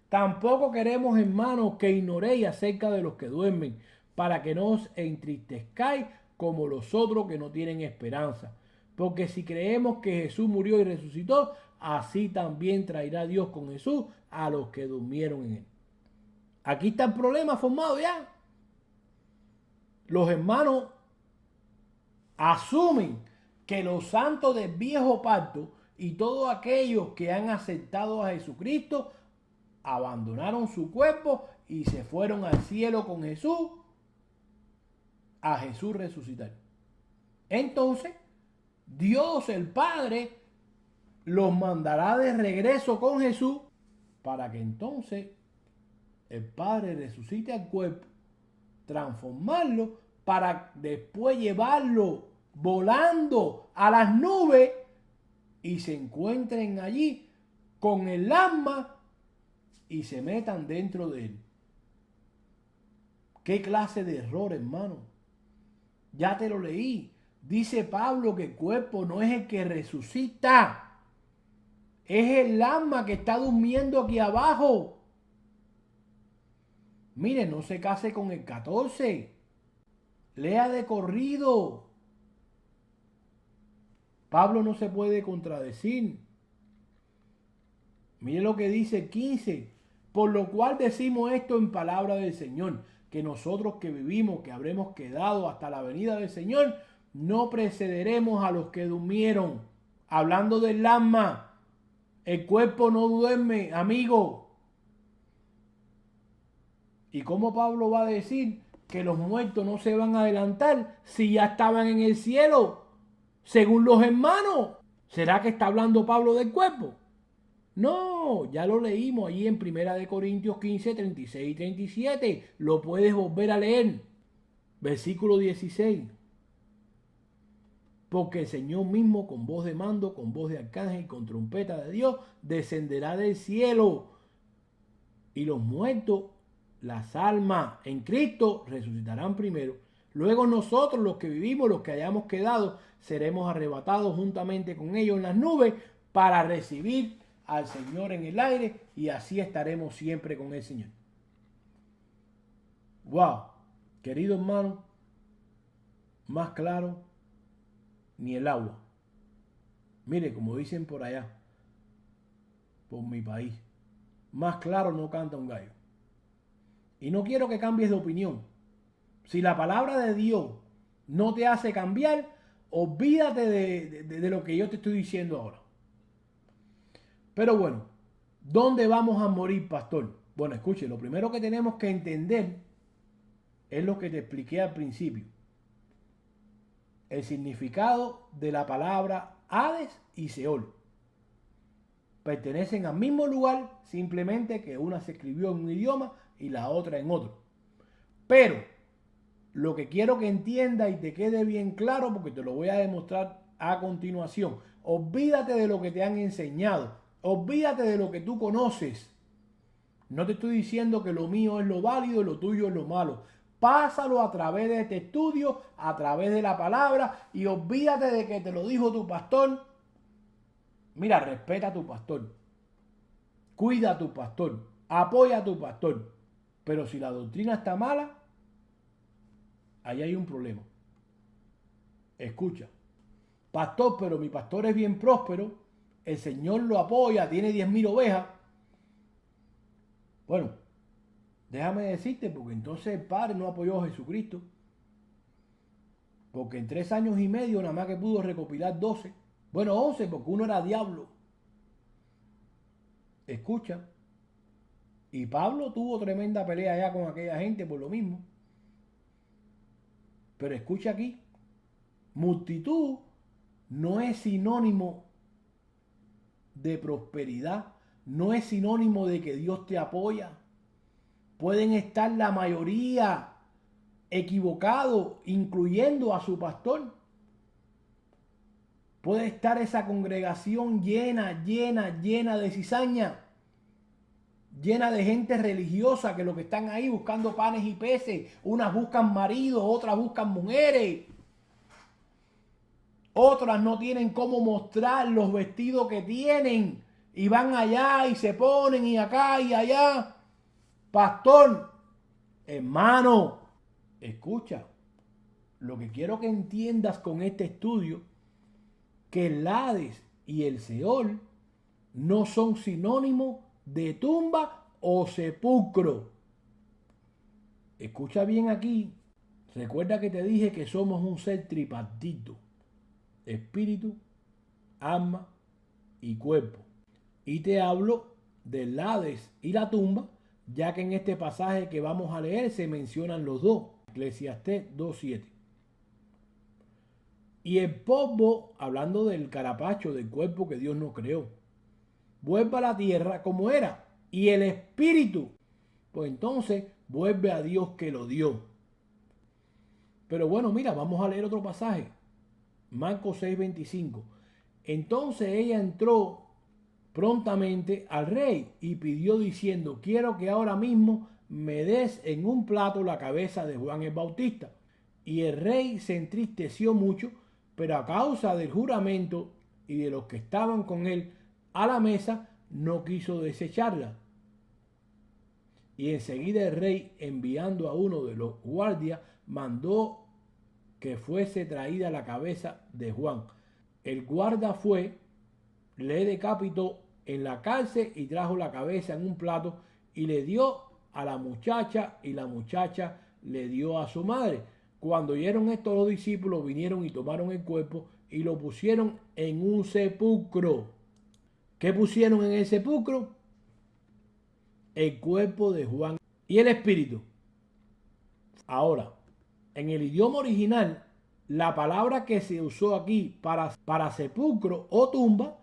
Tampoco queremos, hermanos, que ignoréis acerca de los que duermen, para que no os entristezcáis como los otros que no tienen esperanza. Porque si creemos que Jesús murió y resucitó, así también traerá Dios con Jesús a los que durmieron en él. Aquí está el problema formado ya. Los hermanos asumen que los santos del viejo pacto y todos aquellos que han aceptado a Jesucristo abandonaron su cuerpo y se fueron al cielo con Jesús, a Jesús resucitar. Entonces, Dios el Padre los mandará de regreso con Jesús para que entonces el Padre resucite al cuerpo, transformarlo para después llevarlo volando a las nubes y se encuentren allí con el alma y se metan dentro de él. ¿Qué clase de error, hermano? Ya te lo leí. Dice Pablo que el cuerpo no es el que resucita, es el alma que está durmiendo aquí abajo. Mire, no se case con el 14. Lea de corrido. Pablo no se puede contradecir. Mire lo que dice el 15. Por lo cual decimos esto en palabra del Señor, que nosotros que vivimos, que habremos quedado hasta la venida del Señor, no precederemos a los que durmieron. Hablando del alma, el cuerpo no duerme, amigo. ¿Y cómo Pablo va a decir que los muertos no se van a adelantar si ya estaban en el cielo, según los hermanos? ¿Será que está hablando Pablo del cuerpo? No, ya lo leímos allí en 1 Corintios 15, 36 y 37. Lo puedes volver a leer. Versículo 16. Porque el Señor mismo, con voz de mando, con voz de arcángel y con trompeta de Dios, descenderá del cielo. Y los muertos, las almas en Cristo, resucitarán primero. Luego nosotros, los que vivimos, los que hayamos quedado, seremos arrebatados juntamente con ellos en las nubes para recibir al Señor en el aire, y así estaremos siempre con el Señor. Wow, querido hermano, más claro ni el agua. Mire, como dicen por allá, por mi país, más claro no canta un gallo. Y no quiero que cambies de opinión. Si la palabra de Dios no te hace cambiar, olvídate de lo que yo te estoy diciendo ahora. Pero bueno, ¿dónde vamos a morir, pastor? Bueno, escuche, lo primero que tenemos que entender es lo que te expliqué al principio. El significado de la palabra Hades y Seol. Pertenecen al mismo lugar, simplemente que una se escribió en un idioma y la otra en otro. Pero lo que quiero que entiendas y te quede bien claro, porque te lo voy a demostrar a continuación, olvídate de lo que te han enseñado, olvídate de lo que tú conoces. No te estoy diciendo que lo mío es lo válido y lo tuyo es lo malo. Pásalo a través de este estudio, a través de la palabra, y olvídate de que te lo dijo tu pastor. Mira, respeta a tu pastor, cuida a tu pastor, apoya a tu pastor. Pero si la doctrina está mala, ahí hay un problema. Escucha, pastor, pero mi pastor es bien próspero, el Señor lo apoya, tiene 10.000 ovejas. Bueno, déjame decirte, porque entonces el Padre no apoyó a Jesucristo. Porque en 3 años y medio nada más que pudo recopilar 12. Bueno, 11, porque uno era diablo. Escucha. Y Pablo tuvo tremenda pelea ya con aquella gente por lo mismo. Pero escucha aquí. Multitud no es sinónimo de prosperidad. No es sinónimo de que Dios te apoya. Pueden estar la mayoría equivocados, incluyendo a su pastor. Puede estar esa congregación llena de cizaña, llena de gente religiosa que lo que están ahí buscando panes y peces. Unas buscan maridos, otras buscan mujeres. Otras no tienen cómo mostrar los vestidos que tienen y van allá y se ponen y acá y allá. Pastor, hermano, escucha. Lo que quiero que entiendas con este estudio, que el Hades y el Seol no son sinónimos de tumba o sepulcro. Escucha bien aquí. Recuerda que te dije que somos un ser tripartito: espíritu, alma y cuerpo. Y te hablo del Hades y la tumba, ya que en este pasaje que vamos a leer se mencionan los dos. Eclesiastés 2:7. Y el polvo, hablando del carapacho, del cuerpo que Dios no creó, vuelve a la tierra como era. Y el espíritu, pues entonces vuelve a Dios que lo dio. Pero bueno, mira, vamos a leer otro pasaje. Marcos 6:25. Entonces ella entró prontamente al rey y pidió diciendo: quiero que ahora mismo me des en un plato la cabeza de Juan el Bautista. Y el rey se entristeció mucho, pero a causa del juramento y de los que estaban con él a la mesa, no quiso desecharla. Y enseguida el rey, enviando a uno de los guardias, mandó que fuese traída la cabeza de Juan. El guarda fue, le decapitó en la cárcel y trajo la cabeza en un plato y le dio a la muchacha, y la muchacha le dio a su madre. Cuando oyeron esto, los discípulos vinieron y tomaron el cuerpo y lo pusieron en un sepulcro. ¿Qué pusieron en el sepulcro? El cuerpo de Juan y el espíritu. Ahora, en el idioma original, la palabra que se usó aquí para sepulcro o tumba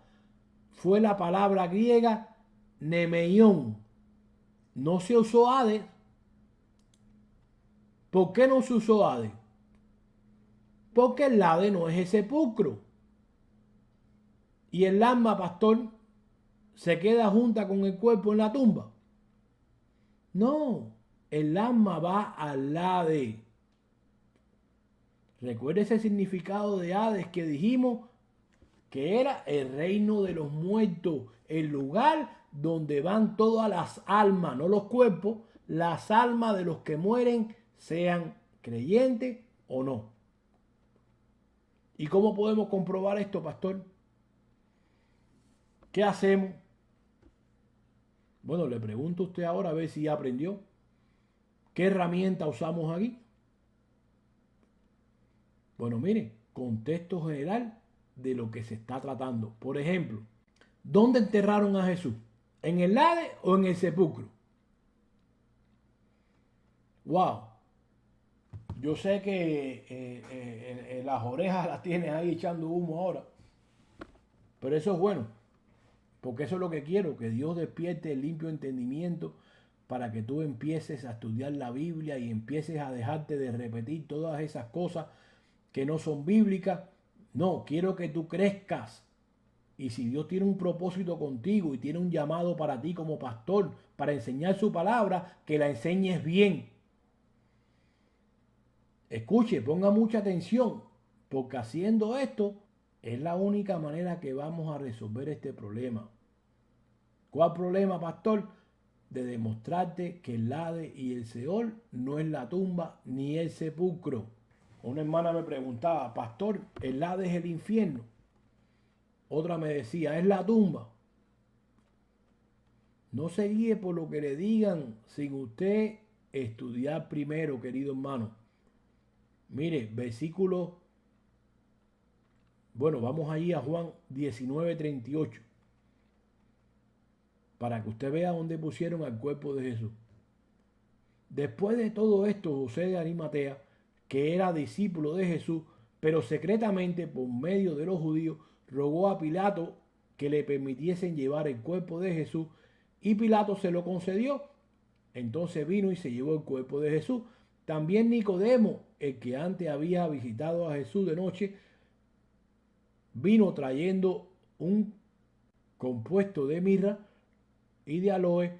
fue la palabra griega nemeion. No se usó Hades. ¿Por qué no se usó Hades? Porque el Hades no es el sepulcro. Y el alma, pastor, se queda junta con el cuerpo en la tumba. No, el alma va al Hades. Recuerda ese significado de Hades que dijimos que era el reino de los muertos, el lugar donde van todas las almas, no los cuerpos, las almas de los que mueren, sean creyentes o no. ¿Y cómo podemos comprobar esto, pastor? ¿Qué hacemos? Bueno, le pregunto a usted ahora a ver si ya aprendió. ¿Qué herramienta usamos aquí? Bueno, mire, contexto general de lo que se está tratando. Por ejemplo, ¿dónde enterraron a Jesús? ¿En el Hades o en el sepulcro? ¡Wow! Yo sé que las orejas las tienes ahí echando humo ahora, pero eso es bueno, porque eso es lo que quiero, que Dios despierte el limpio entendimiento para que tú empieces a estudiar la Biblia y empieces a dejarte de repetir todas esas cosas que no son bíblicas. No, quiero que tú crezcas. Y si Dios tiene un propósito contigo y tiene un llamado para ti como pastor, para enseñar su palabra, que la enseñes bien. Escuche, ponga mucha atención, porque haciendo esto es la única manera que vamos a resolver este problema. ¿Cuál problema, pastor? De demostrarte que el Hades y el Seol no es la tumba ni el sepulcro. Una hermana me preguntaba, pastor, ¿el Hades es el infierno? Otra me decía, es la tumba. No se guíe por lo que le digan sin usted estudiar primero, querido hermano. Mire, versículo, bueno, vamos ahí a Juan 19:38, para que usted vea dónde pusieron al cuerpo de Jesús. Después de todo esto, José de Arimatea, que era discípulo de Jesús, pero secretamente por medio de los judíos, rogó a Pilato que le permitiesen llevar el cuerpo de Jesús, y Pilato se lo concedió. Entonces vino y se llevó el cuerpo de Jesús. También Nicodemo, el que antes había visitado a Jesús de noche, vino trayendo un compuesto de mirra y de aloe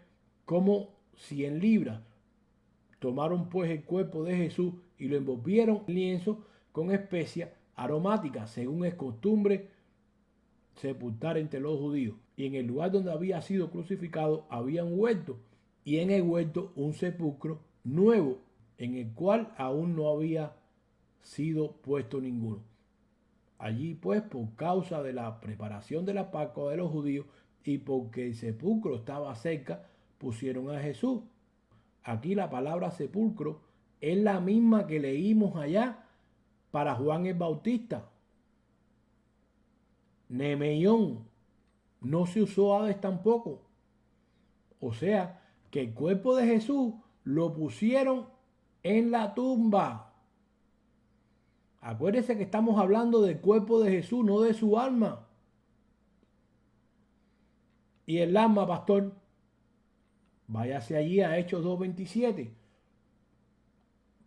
como 100 libras. Tomaron pues el cuerpo de Jesús y lo envolvieron en lienzo con especias aromáticas, según es costumbre sepultar entre los judíos. Y en el lugar donde había sido crucificado había un huerto, y en el huerto un sepulcro nuevo, en el cual aún no había sido puesto ninguno. Allí pues, por causa de la preparación de la Pascua de los judíos y porque el sepulcro estaba cerca, pusieron a Jesús. Aquí la palabra sepulcro es la misma que leímos allá para Juan el Bautista. Nemeión. No se usó Hades tampoco. O sea, que el cuerpo de Jesús lo pusieron en la tumba. Acuérdese que estamos hablando del cuerpo de Jesús, no de su alma. Y el alma, pastor, váyase allí a Hechos 2:27.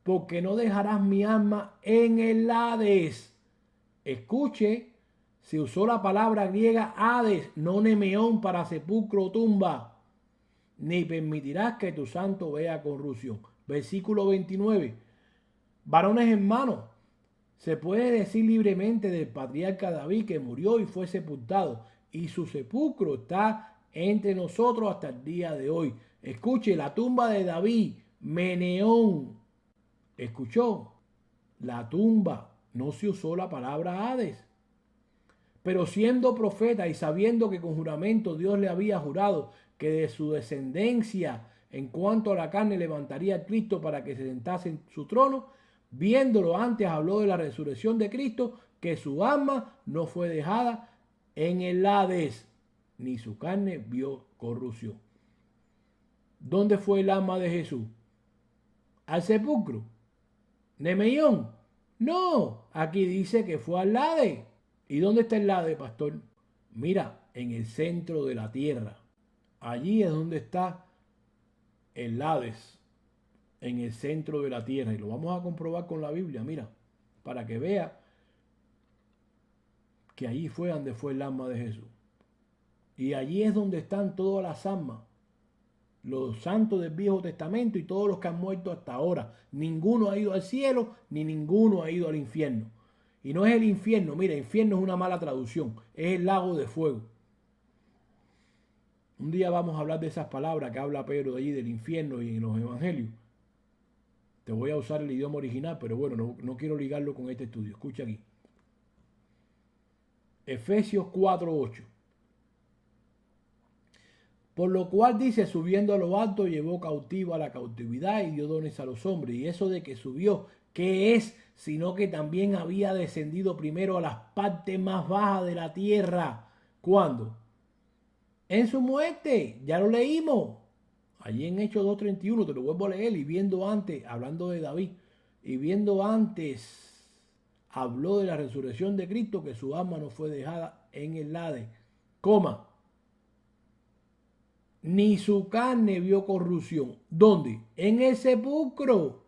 Porque no dejarás mi alma en el Hades. Escuche, se usó la palabra griega Hades, no Nemeón, para sepulcro o tumba. Ni permitirás que tu santo vea corrupción. Versículo 29. Varones hermanos, se puede decir libremente del patriarca David que murió y fue sepultado, y su sepulcro está entre nosotros hasta el día de hoy. Escuche, la tumba de David, Meneón. ¿Escuchó? La tumba, no se usó la palabra Hades. Pero siendo profeta y sabiendo que con juramento Dios le había jurado que de su descendencia en cuanto a la carne levantaría a Cristo para que se sentase en su trono, viéndolo antes habló de la resurrección de Cristo, que su alma no fue dejada en el Hades, ni su carne vio corrupción. ¿Dónde fue el alma de Jesús? ¿Al sepulcro? ¿Nemeión? No, aquí dice que fue al Hades. ¿Y dónde está el Hades, pastor? Mira, en el centro de la tierra. Allí es donde está el Hades, en el centro de la tierra. Y lo vamos a comprobar con la Biblia, mira, para que vea que allí fue donde fue el alma de Jesús. Y allí es donde están todas las almas, los santos del Viejo Testamento y todos los que han muerto hasta ahora. Ninguno ha ido al cielo, ni ninguno ha ido al infierno. Y no es el infierno, mira, infierno es una mala traducción, es el lago de fuego. Un día vamos a hablar de esas palabras que habla Pedro de allí del infierno y en los evangelios. Te voy a usar el idioma original, pero bueno, no quiero ligarlo con este estudio. Escucha aquí. Efesios 4:8. Por lo cual dice, subiendo a lo alto, llevó cautiva la cautividad y dio dones a los hombres. Y eso de que subió, ¿qué es? Sino que también había descendido primero a las partes más bajas de la tierra. ¿Cuándo? En su muerte, ya lo leímos. Allí en Hechos 2:31, te lo vuelvo a leer, y viendo antes, hablando de David, y viendo antes, habló de la resurrección de Cristo, que su alma no fue dejada en el Hades, coma, ni su carne vio corrupción. ¿Dónde? En el sepulcro.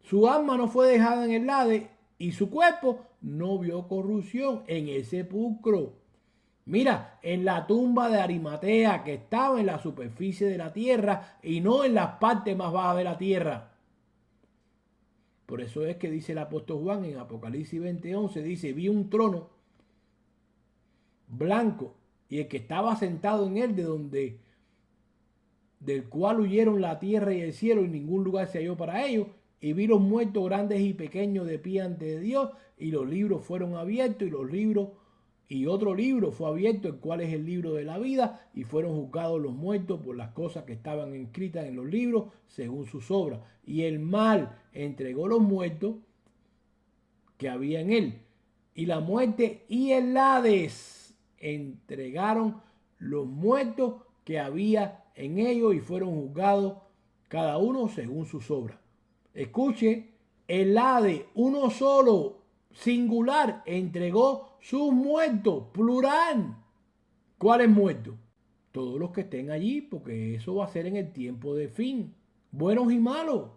Su alma no fue dejada en el Hades y su cuerpo no vio corrupción en el sepulcro. Mira, en la tumba de Arimatea, que estaba en la superficie de la tierra y no en las partes más bajas de la tierra. Por eso es que dice el apóstol Juan en Apocalipsis 20:11, dice, vi un trono blanco y el que estaba sentado en él, del cual huyeron la tierra y el cielo, y ningún lugar se halló para ellos. Y vi los muertos grandes y pequeños de pie ante Dios, y los libros fueron abiertos, y otro libro fue abierto, el cual es el libro de la vida, y fueron juzgados los muertos por las cosas que estaban escritas en los libros, según sus obras. Y el mal entregó los muertos que había en él, y la muerte y el Hades entregaron los muertos que había en ellos, y fueron juzgados cada uno según sus obras. Escuche, el Hades, uno solo, singular, entregó sus muertos, plural. ¿Cuáles muertos? Todos los que estén allí, porque eso va a ser en el tiempo de fin, buenos y malos.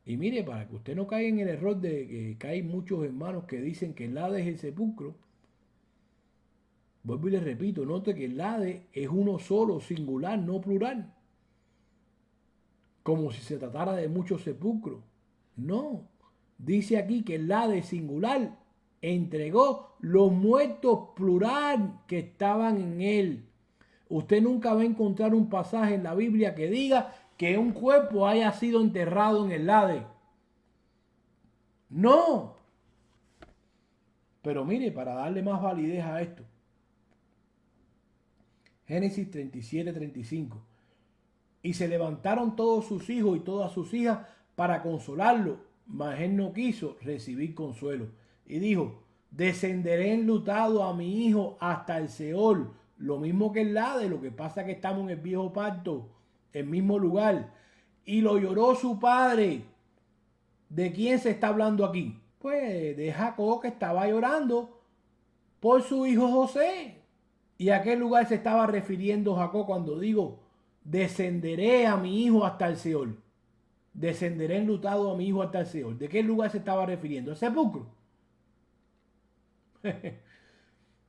Y mire, para que usted no caiga en el error de que hay muchos hermanos que dicen que el Hades es el sepulcro, vuelvo y le repito, note que el Hades es uno solo, singular, no plural. Como si se tratara de muchos sepulcros. No, dice aquí que el Hades singular entregó los muertos plural que estaban en él. Usted nunca va a encontrar un pasaje en la Biblia que diga que un cuerpo haya sido enterrado en el Hades. No. Pero mire, para darle más validez a esto, Génesis 37:35. Y se levantaron todos sus hijos y todas sus hijas para consolarlo, mas él no quiso recibir consuelo. Y dijo, descenderé enlutado a mi hijo hasta el Seol. Lo mismo que el Hades, lo que pasa es que estamos en el viejo pacto, el mismo lugar. Y lo lloró su padre. ¿De quién se está hablando aquí? Pues de Jacob, que estaba llorando por su hijo José. ¿Y a qué lugar se estaba refiriendo Jacob cuando digo, descenderé a mi hijo hasta el Seol? Descenderé enlutado a mi hijo hasta el Seol. ¿De qué lugar se estaba refiriendo? ¿El sepulcro?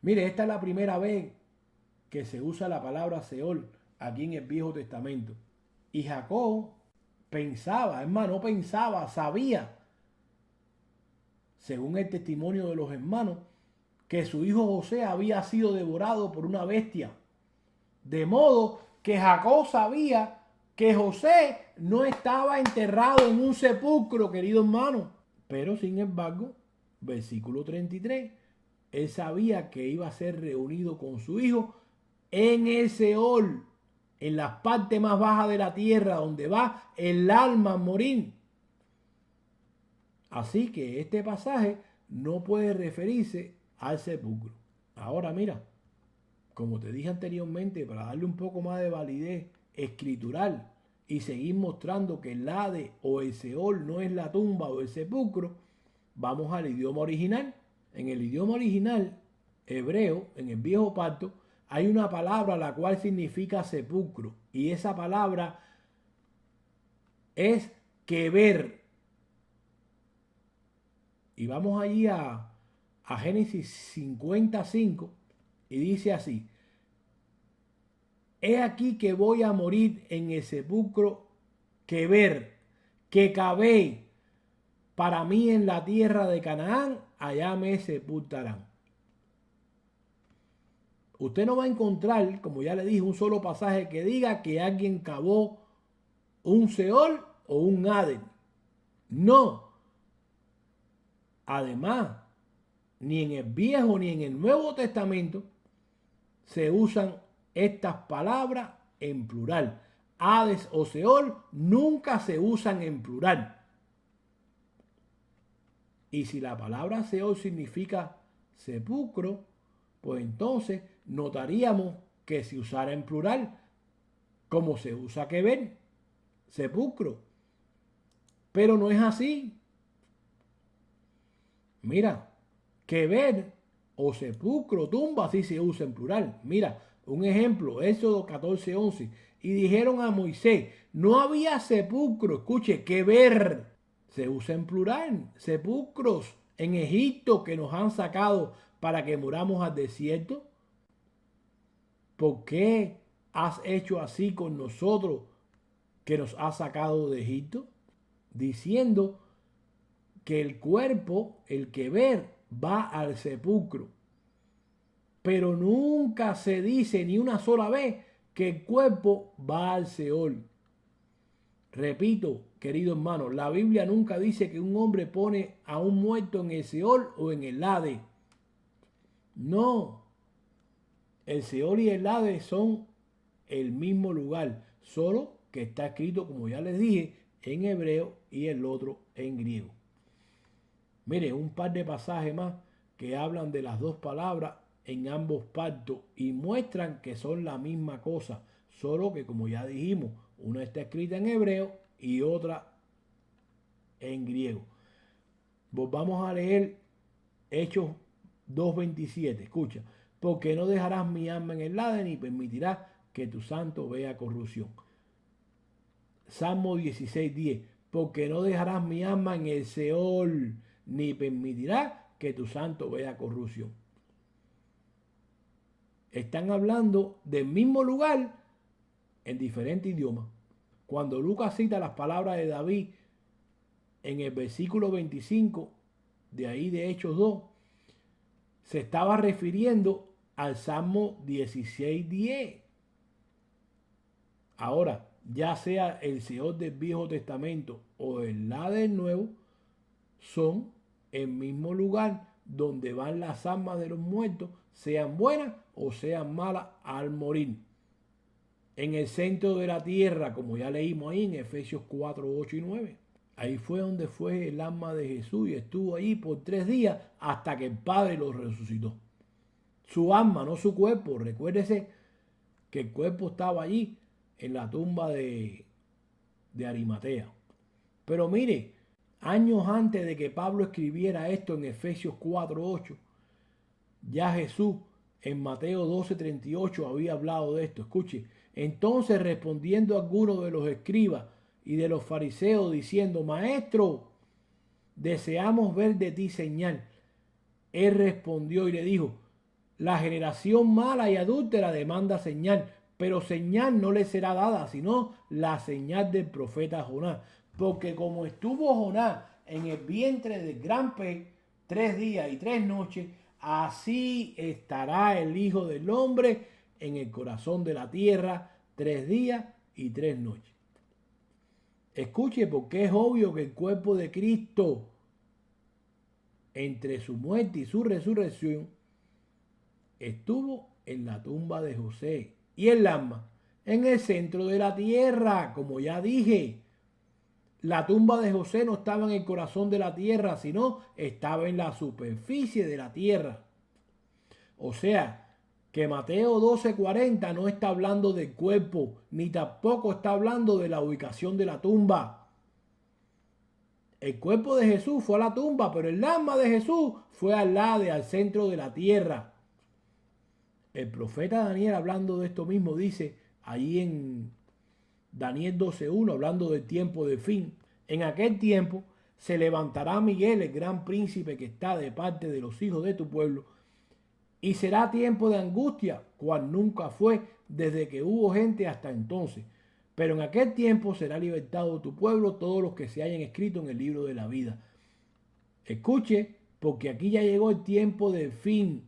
Mire, esta es la primera vez que se usa la palabra Seol aquí en el Viejo Testamento. Y Jacob pensaba, hermano, pensaba, sabía, según el testimonio de los hermanos, que su hijo José había sido devorado por una bestia. De modo que Jacob sabía que José no estaba enterrado en un sepulcro, querido hermano. Pero sin embargo, versículo 33, él sabía que iba a ser reunido con su hijo en el Seol, en la parte más baja de la tierra, donde va el alma a morir. Así que este pasaje no puede referirse al sepulcro. Ahora mira, como te dije anteriormente, para darle un poco más de validez escritural y seguir mostrando que el Hades o el Seol no es la tumba o el sepulcro, vamos al idioma original. En el idioma original hebreo, en el viejo pacto, hay una palabra la cual significa sepulcro, y esa palabra es keber. Y vamos allí a Génesis 55 y dice así: he aquí que voy a morir en el sepulcro keber, que cavé para mí en la tierra de Canaán, allá me sepultarán. Usted no va a encontrar, como ya le dije, un solo pasaje que diga que alguien cavó un Seol o un Hades. No. Además, ni en el Viejo ni en el Nuevo Testamento se usan estas palabras en plural. Hades o Seol nunca se usan en plural. Y si la palabra Seol significa sepulcro, pues entonces notaríamos que se usara en plural, como se usa keber, sepulcro. Pero no es así. Mira, que ver o sepulcro, tumba, así se usa en plural. Mira, un ejemplo, Éxodo 14:11. Y dijeron a Moisés, no había sepulcro, escuche, que ver. Se usa en plural, sepulcros en Egipto que nos han sacado para que muramos al desierto. ¿Por qué has hecho así con nosotros que nos has sacado de Egipto? Diciendo que el cuerpo, el que ver, va al sepulcro. Pero nunca se dice ni una sola vez que el cuerpo va al Seol. Repito, querido hermano, la Biblia nunca dice que un hombre pone a un muerto en el Seol o en el Hades. No, el Seol y el Hades son el mismo lugar, solo que está escrito, como ya les dije, en hebreo y el otro en griego. Mire, un par de pasajes más que hablan de las dos palabras en ambos partos y muestran que son la misma cosa, solo que como ya dijimos, una está escrita en hebreo y otra en griego. Volvamos a leer Hechos 2:27. Escucha, porque no dejarás mi alma en el Hades ni permitirás que tu santo vea corrupción. Salmo 16:10. Porque no dejarás mi alma en el Seol ni permitirás que tu santo vea corrupción. Están hablando del mismo lugar en diferentes idiomas. Cuando Lucas cita las palabras de David en el versículo 25 de ahí de Hechos 2, se estaba refiriendo al Salmo 16:10. Ahora, ya sea el Seol del Viejo Testamento o el Hades del Nuevo, son el mismo lugar donde van las almas de los muertos, sean buenas o sean malas al morir. En el centro de la tierra, como ya leímos ahí en Efesios 4:8 y 9. Ahí fue donde fue el alma de Jesús y estuvo ahí por 3 días hasta que el Padre lo resucitó. Su alma, no su cuerpo. Recuérdese que el cuerpo estaba allí en la tumba de Arimatea. Pero mire, años antes de que Pablo escribiera esto en Efesios 4:8, ya Jesús en Mateo 12:38 había hablado de esto. Escuche, entonces respondiendo algunos de los escribas y de los fariseos diciendo, Maestro, deseamos ver de ti señal. Él respondió y le dijo, la generación mala y adúltera demanda señal, pero señal no le será dada, sino la señal del profeta Jonás. Porque como estuvo Jonás en el vientre del gran pez 3 días y 3 noches, así estará el Hijo del Hombre en el corazón de la tierra 3 días y 3 noches. Escuche, porque es obvio que el cuerpo de Cristo, entre su muerte y su resurrección, estuvo en la tumba de José y el alma en el centro de la tierra, como ya dije. La tumba de José no estaba en el corazón de la tierra, sino estaba en la superficie de la tierra. O sea, que Mateo 12:40 no está hablando del cuerpo, ni tampoco está hablando de la ubicación de la tumba. El cuerpo de Jesús fue a la tumba, pero el alma de Jesús fue al lado, al centro de la tierra. El profeta Daniel, hablando de esto mismo, dice allí en Daniel 12:1, hablando del tiempo de fin. En aquel tiempo se levantará Miguel, el gran príncipe que está de parte de los hijos de tu pueblo, y será tiempo de angustia, cual nunca fue desde que hubo gente hasta entonces. Pero en aquel tiempo será libertado tu pueblo, todos los que se hayan escrito en el libro de la vida. Escuche, porque aquí ya llegó el tiempo del fin,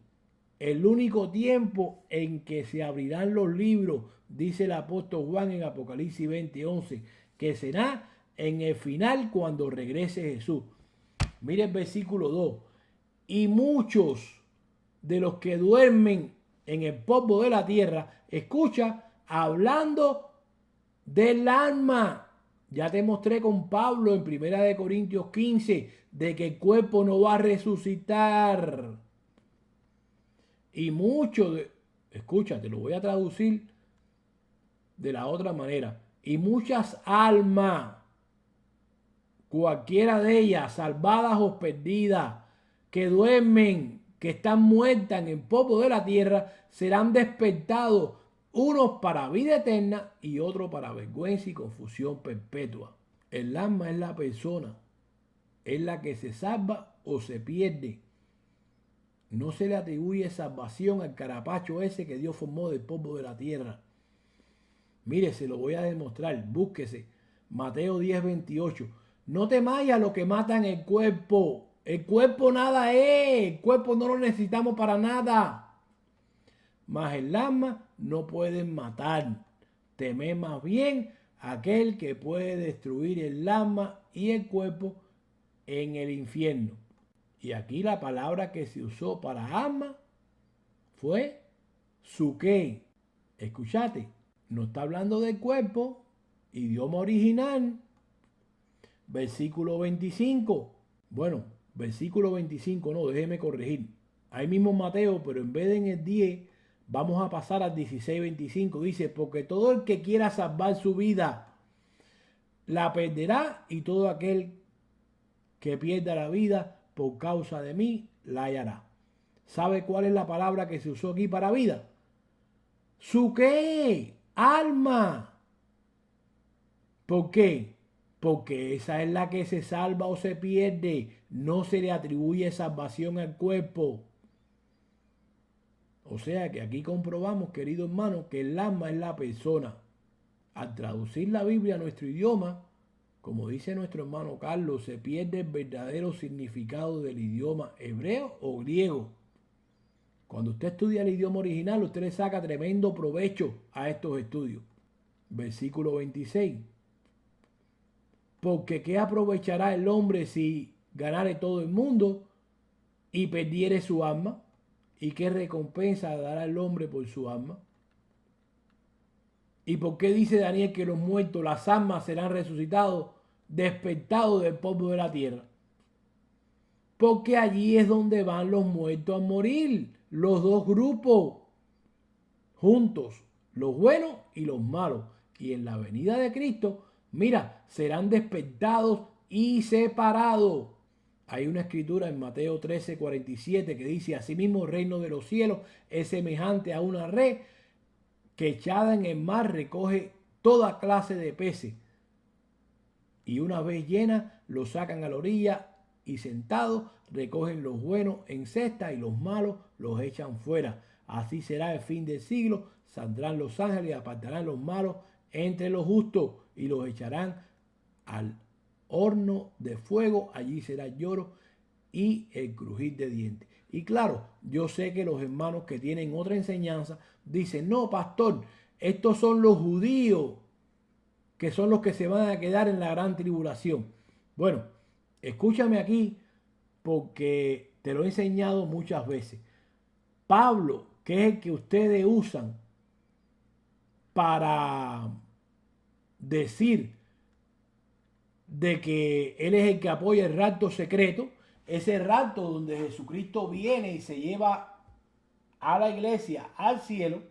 el único tiempo en que se abrirán los libros, dice el apóstol Juan en Apocalipsis 20:11, que será en el final cuando regrese Jesús. Mire el versículo 2. Y muchos de los que duermen en el polvo de la tierra, escucha, hablando del alma. Ya te mostré con Pablo en 1 Corintios 15 de que el cuerpo no va a resucitar. Y muchos, escucha, te lo voy a traducir de la otra manera. Y muchas almas cualquiera de ellas, salvadas o perdidas, que duermen, que están muertas en el polvo de la tierra, serán despertados, unos para vida eterna y otros para vergüenza y confusión perpetua. El alma es la persona, es la que se salva o se pierde. No se le atribuye salvación al carapacho ese que Dios formó del polvo de la tierra. Mire, se lo voy a demostrar, búsquese. Mateo 10:28. No temáis a lo que matan el cuerpo. El cuerpo nada es. El cuerpo no lo necesitamos para nada. Mas el alma no pueden matar. Temed más bien aquel que puede destruir el alma y el cuerpo en el infierno. Y aquí la palabra que se usó para alma fue suke. Escuchate, no está hablando del cuerpo, idioma original. Versículo 25. Bueno, versículo 25 no, déjeme corregir. Ahí mismo en Mateo, pero en vez de en el 10, vamos a pasar al 16:25. Dice, porque todo el que quiera salvar su vida, la perderá, y todo aquel que pierda la vida por causa de mí, la hallará. ¿Sabe cuál es la palabra que se usó aquí para vida? Suke, alma. ¿Por qué? Porque esa es la que se salva o se pierde. No se le atribuye salvación al cuerpo. O sea que aquí comprobamos, queridos hermanos, que el alma es la persona. Al traducir la Biblia a nuestro idioma, como dice nuestro hermano Carlos, se pierde el verdadero significado del idioma hebreo o griego. Cuando usted estudia el idioma original, usted le saca tremendo provecho a estos estudios. Versículo 26. Porque ¿qué aprovechará el hombre si ganare todo el mundo y perdiere su alma? ¿Y qué recompensa dará el hombre por su alma? ¿Y por qué dice Daniel que los muertos, las almas serán resucitados, despertados del polvo de la tierra? Porque allí es donde van los muertos a morir, los dos grupos, juntos, los buenos y los malos. Y en la venida de Cristo, mira, serán despertados y separados. Hay una escritura en Mateo 13:47 que dice, asimismo el reino de los cielos es semejante a una red que echada en el mar recoge toda clase de peces. Y una vez llena, los sacan a la orilla y sentados recogen los buenos en cesta y los malos los echan fuera. Así será el fin del siglo. Saldrán los ángeles y apartarán los malos entre los justos y los echarán al horno de fuego. Allí será el lloro y el crujir de dientes. Y claro, yo sé que los hermanos que tienen otra enseñanza dicen, no, pastor, estos son los judíos que son los que se van a quedar en la gran tribulación. Bueno, escúchame aquí porque te lo he enseñado muchas veces. Pablo, que es el que ustedes usan para decir de que él es el que apoya el rapto secreto, ese rapto donde Jesucristo viene y se lleva a la iglesia al cielo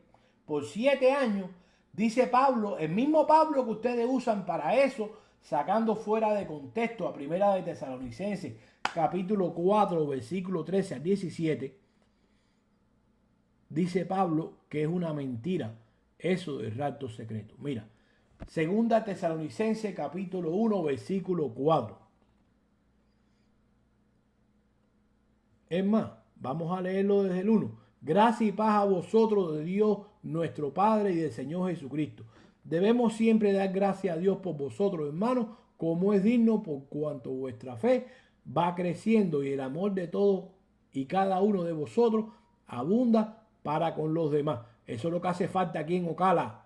por 7 años, dice Pablo, el mismo Pablo que ustedes usan para eso, sacando fuera de contexto a Primera de Tesalonicenses, capítulo 4, versículo 13 al 17, dice Pablo que es una mentira eso del rapto secreto. Mira, Segunda Tesalonicenses, capítulo 1, versículo 4. Es más, vamos a leerlo desde el 1. Gracia y paz a vosotros de Dios nuestro Padre y del Señor Jesucristo. Debemos siempre dar gracias a Dios por vosotros, hermanos, como es digno, por cuanto vuestra fe va creciendo y el amor de todos y cada uno de vosotros abunda para con los demás. Eso es lo que hace falta aquí en Ocala.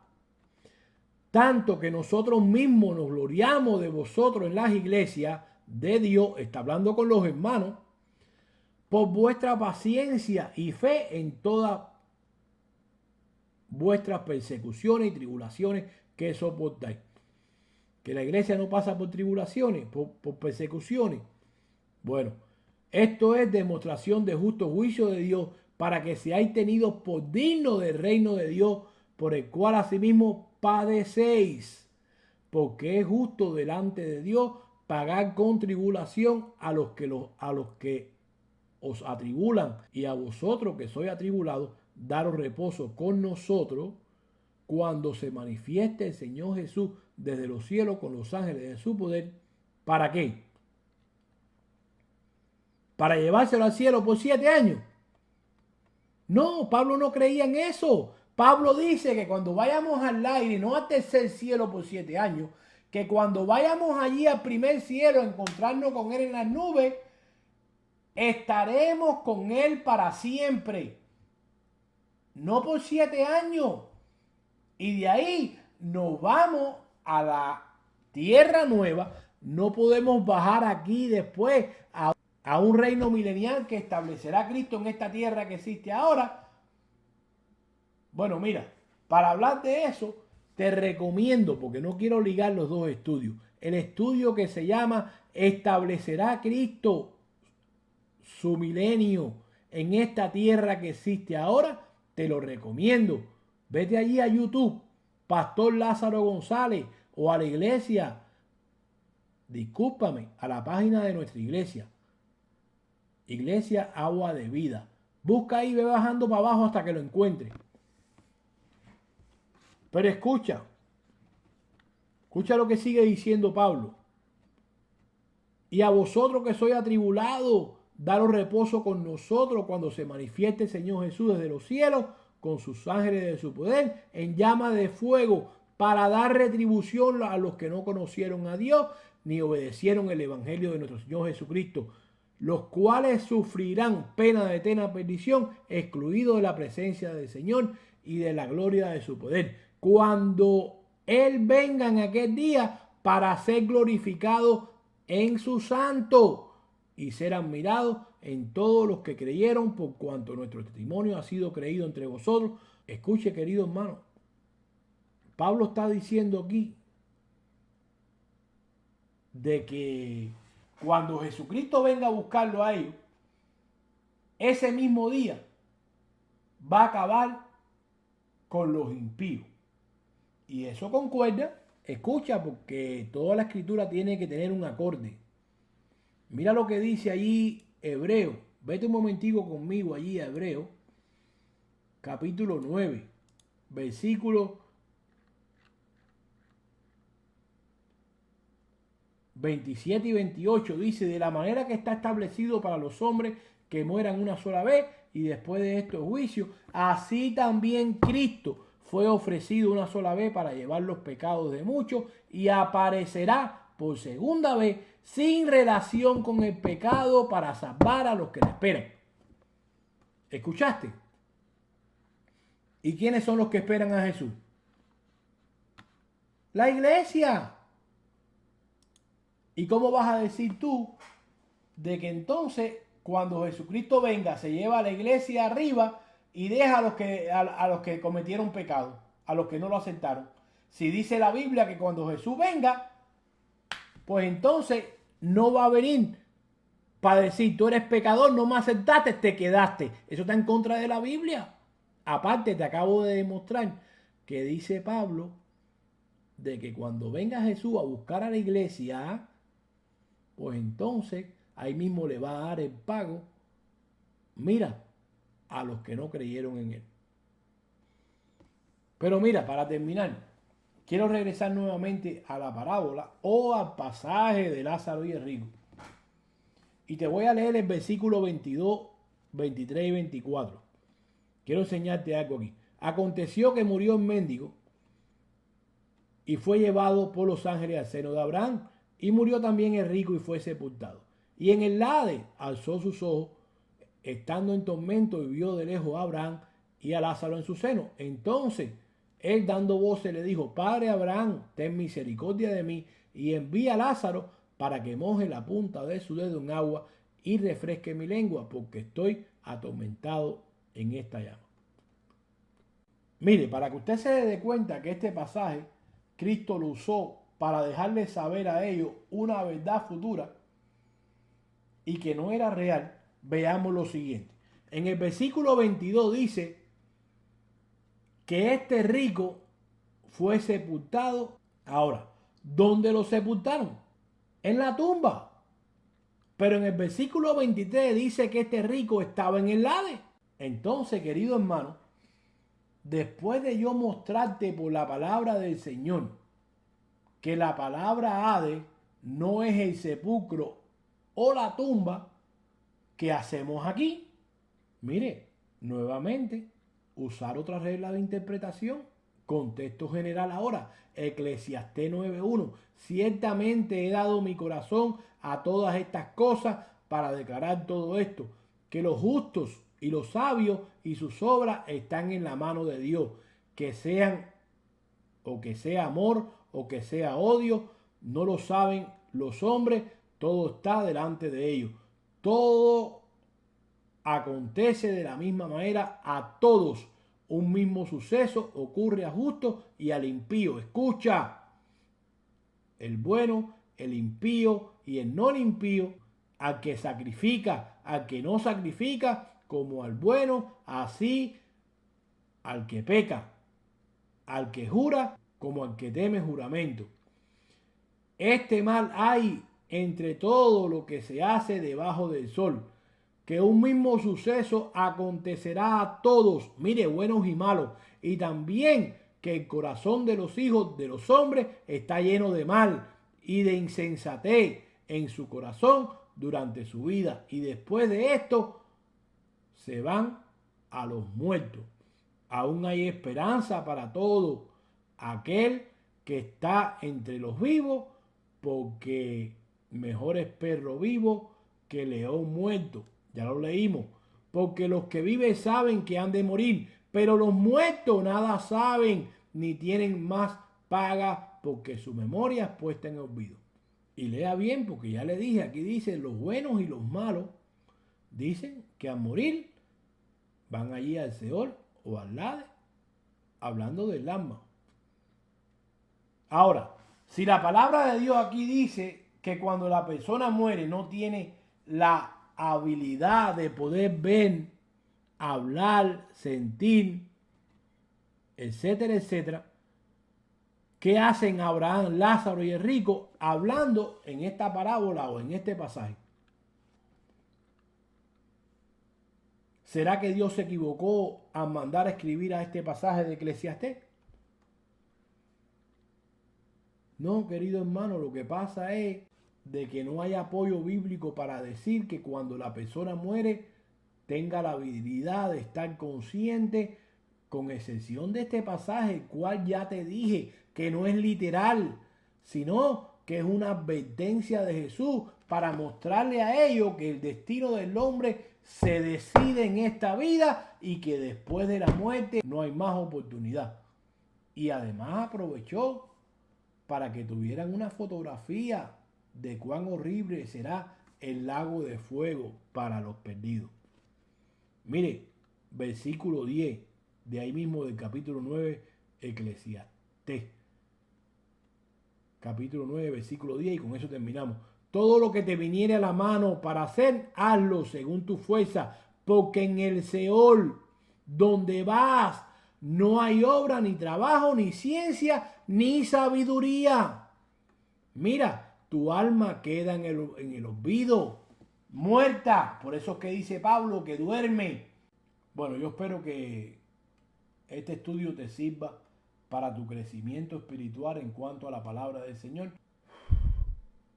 Tanto que nosotros mismos nos gloriamos de vosotros en las iglesias de Dios, está hablando con los hermanos, por vuestra paciencia y fe en todas vuestras persecuciones y tribulaciones que soportáis. Que la iglesia no pasa por tribulaciones, por persecuciones. Bueno, esto es demostración de justo juicio de Dios para que seáis tenidos por dignos del reino de Dios, por el cual asimismo padecéis, porque es justo delante de Dios pagar con tribulación a los que os atribulan, y a vosotros que sois atribulados, daros reposo con nosotros cuando se manifieste el Señor Jesús desde los cielos con los ángeles de su poder. ¿Para qué? ¿Para llevárselo al cielo por 7 años? No, Pablo no creía en eso. Pablo dice que cuando vayamos al aire, no al tercer cielo por 7 años, que cuando vayamos allí al primer cielo a encontrarnos con Él en las nubes, estaremos con Él para siempre. No por 7 años. Y de ahí nos vamos a la tierra nueva. No podemos bajar aquí después a un reino milenial que establecerá Cristo en esta tierra que existe ahora. Bueno, mira, para hablar de eso, te recomiendo, porque no quiero ligar los dos estudios, el estudio que se llama ¿Establecerá Cristo su milenio en esta tierra que existe ahora? Te lo recomiendo. Vete allí a YouTube, Pastor Lázaro González, o a la iglesia, discúlpame, a la página de nuestra iglesia, Iglesia Agua de Vida. Busca ahí, ve bajando para abajo hasta que lo encuentres. Pero escucha lo que sigue diciendo Pablo. Y a vosotros que sois atribulados, daros reposo con nosotros cuando se manifieste el Señor Jesús desde los cielos con sus ángeles de su poder en llama de fuego, para dar retribución a los que no conocieron a Dios ni obedecieron el evangelio de nuestro Señor Jesucristo, los cuales sufrirán pena de eterna perdición, excluidos de la presencia del Señor y de la gloria de su poder, cuando Él venga en aquel día para ser glorificado en su santo y ser admirado en todos los que creyeron, por cuanto nuestro testimonio ha sido creído entre vosotros. Escuche, querido hermano, Pablo está diciendo aquí de que cuando Jesucristo venga a buscarlo a ellos, ese mismo día va a acabar con los impíos. Y eso concuerda, escucha, porque toda la escritura tiene que tener un acorde. Mira lo que dice allí Hebreo. Vete un momentico conmigo allí a Hebreo, capítulo 9, versículo 27 y 28. Dice: de la manera que está establecido para los hombres que mueran una sola vez y después de estos juicios, así también Cristo fue ofrecido una sola vez para llevar los pecados de muchos, y aparecerá por segunda vez sin relación con el pecado para salvar a los que le esperan. ¿Escuchaste? ¿Y quiénes son los que esperan a Jesús? La iglesia. ¿Y cómo vas a decir tú de que entonces cuando Jesucristo venga se lleva a la iglesia arriba y deja a los que cometieron pecado, a los que no lo aceptaron? Si dice la Biblia que cuando Jesús venga, pues entonces no va a venir para decir: tú eres pecador, no me aceptaste, te quedaste. Eso está en contra de la Biblia. Aparte, te acabo de demostrar que dice Pablo de que cuando venga Jesús a buscar a la iglesia, pues entonces ahí mismo le va a dar el pago, mira, a los que no creyeron en él. Pero mira, para terminar, quiero regresar nuevamente a la parábola o al pasaje de Lázaro y el rico. Y te voy a leer el versículo 22, 23 y 24. Quiero enseñarte algo aquí. Aconteció que murió el mendigo y fue llevado por los ángeles al seno de Abraham. Y murió también el rico y fue sepultado. Y en el Hades alzó sus ojos, estando en tormento, y vio de lejos a Abraham y a Lázaro en su seno. Entonces él, dando voces, le dijo: Padre Abraham, ten misericordia de mí, y envía a Lázaro para que moje la punta de su dedo en agua y refresque mi lengua, porque estoy atormentado en esta llama. Mire, para que usted se dé cuenta que este pasaje Cristo lo usó para dejarles saber a ellos una verdad futura y que no era real, veamos lo siguiente. En el versículo 22 dice que este rico fue sepultado. Ahora, ¿dónde lo sepultaron? en la tumba. Pero en el versículo 23 dice que este rico estaba en el Hades. Entonces, querido hermano, después de yo mostrarte por la palabra del Señor que la palabra Hades no es el sepulcro o la tumba, ¿qué hacemos aquí? Mire, nuevamente, usar otra regla de interpretación. Contexto general ahora. Eclesiastés 9:1. Ciertamente he dado mi corazón a todas estas cosas para declarar todo esto, que los justos y los sabios y sus obras están en la mano de Dios, que sean o que sea amor o que sea odio, no lo saben los hombres, todo está delante de ellos. Todo acontece de la misma manera a todos. Un mismo suceso ocurre a justo y al impío. Escucha, el bueno, el impío y el no impío, al que sacrifica, al que no sacrifica, como al bueno, así al que peca, al que jura, como al que teme juramento. Este mal hay entre todo lo que se hace debajo del sol, que un mismo suceso acontecerá a todos, mire, buenos y malos, y también que el corazón de los hijos de los hombres está lleno de mal y de insensatez en su corazón durante su vida, y después de esto se van a los muertos. Aún hay esperanza para todo aquel que está entre los vivos, porque mejor es perro vivo que león muerto. Ya lo leímos. Porque los que viven saben que han de morir, pero los muertos nada saben ni tienen más paga, porque su memoria es puesta en olvido. Y lea bien, porque ya le dije, aquí dice los buenos y los malos. Dicen que al morir van allí al Seol o al Hades, hablando del alma. Ahora, si la palabra de Dios aquí dice que cuando la persona muere no tiene la habilidad de poder ver, hablar, sentir, etcétera, etcétera, ¿qué hacen Abraham, Lázaro y el rico hablando en esta parábola o en este pasaje? ¿Será que Dios se equivocó al mandar a escribir a este pasaje de Eclesiastés? No, querido hermano, lo que pasa es de que no hay apoyo bíblico para decir que cuando la persona muere tenga la habilidad de estar consciente, con excepción de este pasaje, el cual ya te dije que no es literal, sino que es una advertencia de Jesús para mostrarle a ellos que el destino del hombre se decide en esta vida y que después de la muerte no hay más oportunidad. Y además aprovechó para que tuvieran una fotografía de cuán horrible será el lago de fuego para los perdidos. Mire, versículo 10, de ahí mismo del capítulo 9, Eclesiastés. Capítulo 9, versículo 10, y con eso terminamos. Todo lo que te viniere a la mano para hacer, hazlo según tu fuerza, porque en el Seol, donde vas, no hay obra, ni trabajo, ni ciencia, ni sabiduría. Mira, tu alma queda en el olvido, muerta. Por eso es que dice Pablo que duerme. Bueno, yo espero que este estudio te sirva para tu crecimiento espiritual en cuanto a la palabra del Señor.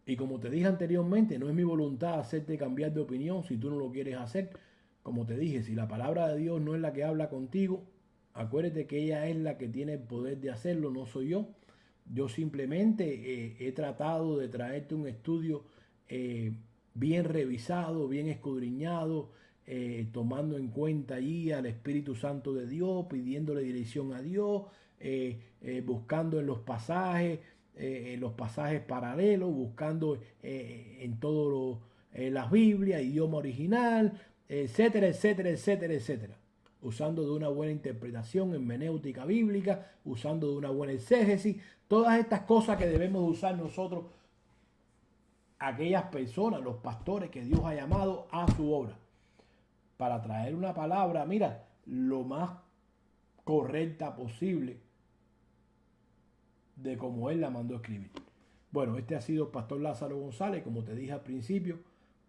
Y como te dije anteriormente, no es mi voluntad hacerte cambiar de opinión si tú no lo quieres hacer. Como te dije, si la palabra de Dios no es la que habla contigo, acuérdate que ella es la que tiene el poder de hacerlo, no soy yo. Yo simplemente he tratado de traerte un estudio bien revisado, bien escudriñado, tomando en cuenta allí al Espíritu Santo de Dios, pidiéndole dirección a Dios, buscando en los pasajes paralelos, buscando en todo las Biblias, idioma original, etcétera, etcétera, etcétera, etcétera. Usando de una buena interpretación hermenéutica bíblica, usando de una buena exégesis, todas estas cosas que debemos usar nosotros, aquellas personas, los pastores que Dios ha llamado a su obra, para traer una palabra, mira, lo más correcta posible de como Él la mandó a escribir. Bueno, este ha sido el Pastor Lázaro González, como te dije al principio,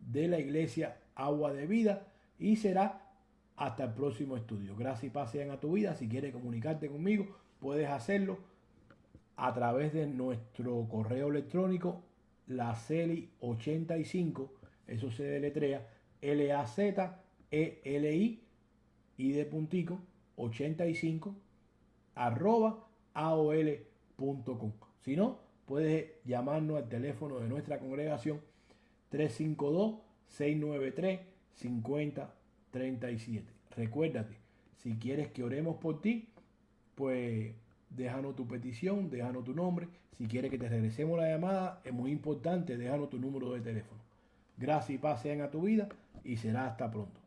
de la Iglesia Agua de Vida, y será hasta el próximo estudio. Gracias y paz sean a tu vida. Si quieres comunicarte conmigo, puedes hacerlo a través de nuestro correo electrónico, laceli85, eso se deletrea LAZELI y de puntico 85 arroba aol.com. Si no, puedes llamarnos al teléfono de nuestra congregación 352-693-5037. Recuérdate, si quieres que oremos por ti, pues déjanos tu petición, déjanos tu nombre. Si quieres que te regresemos la llamada, es muy importante, déjanos tu número de teléfono. Gracias y paz sean a tu vida y será hasta pronto.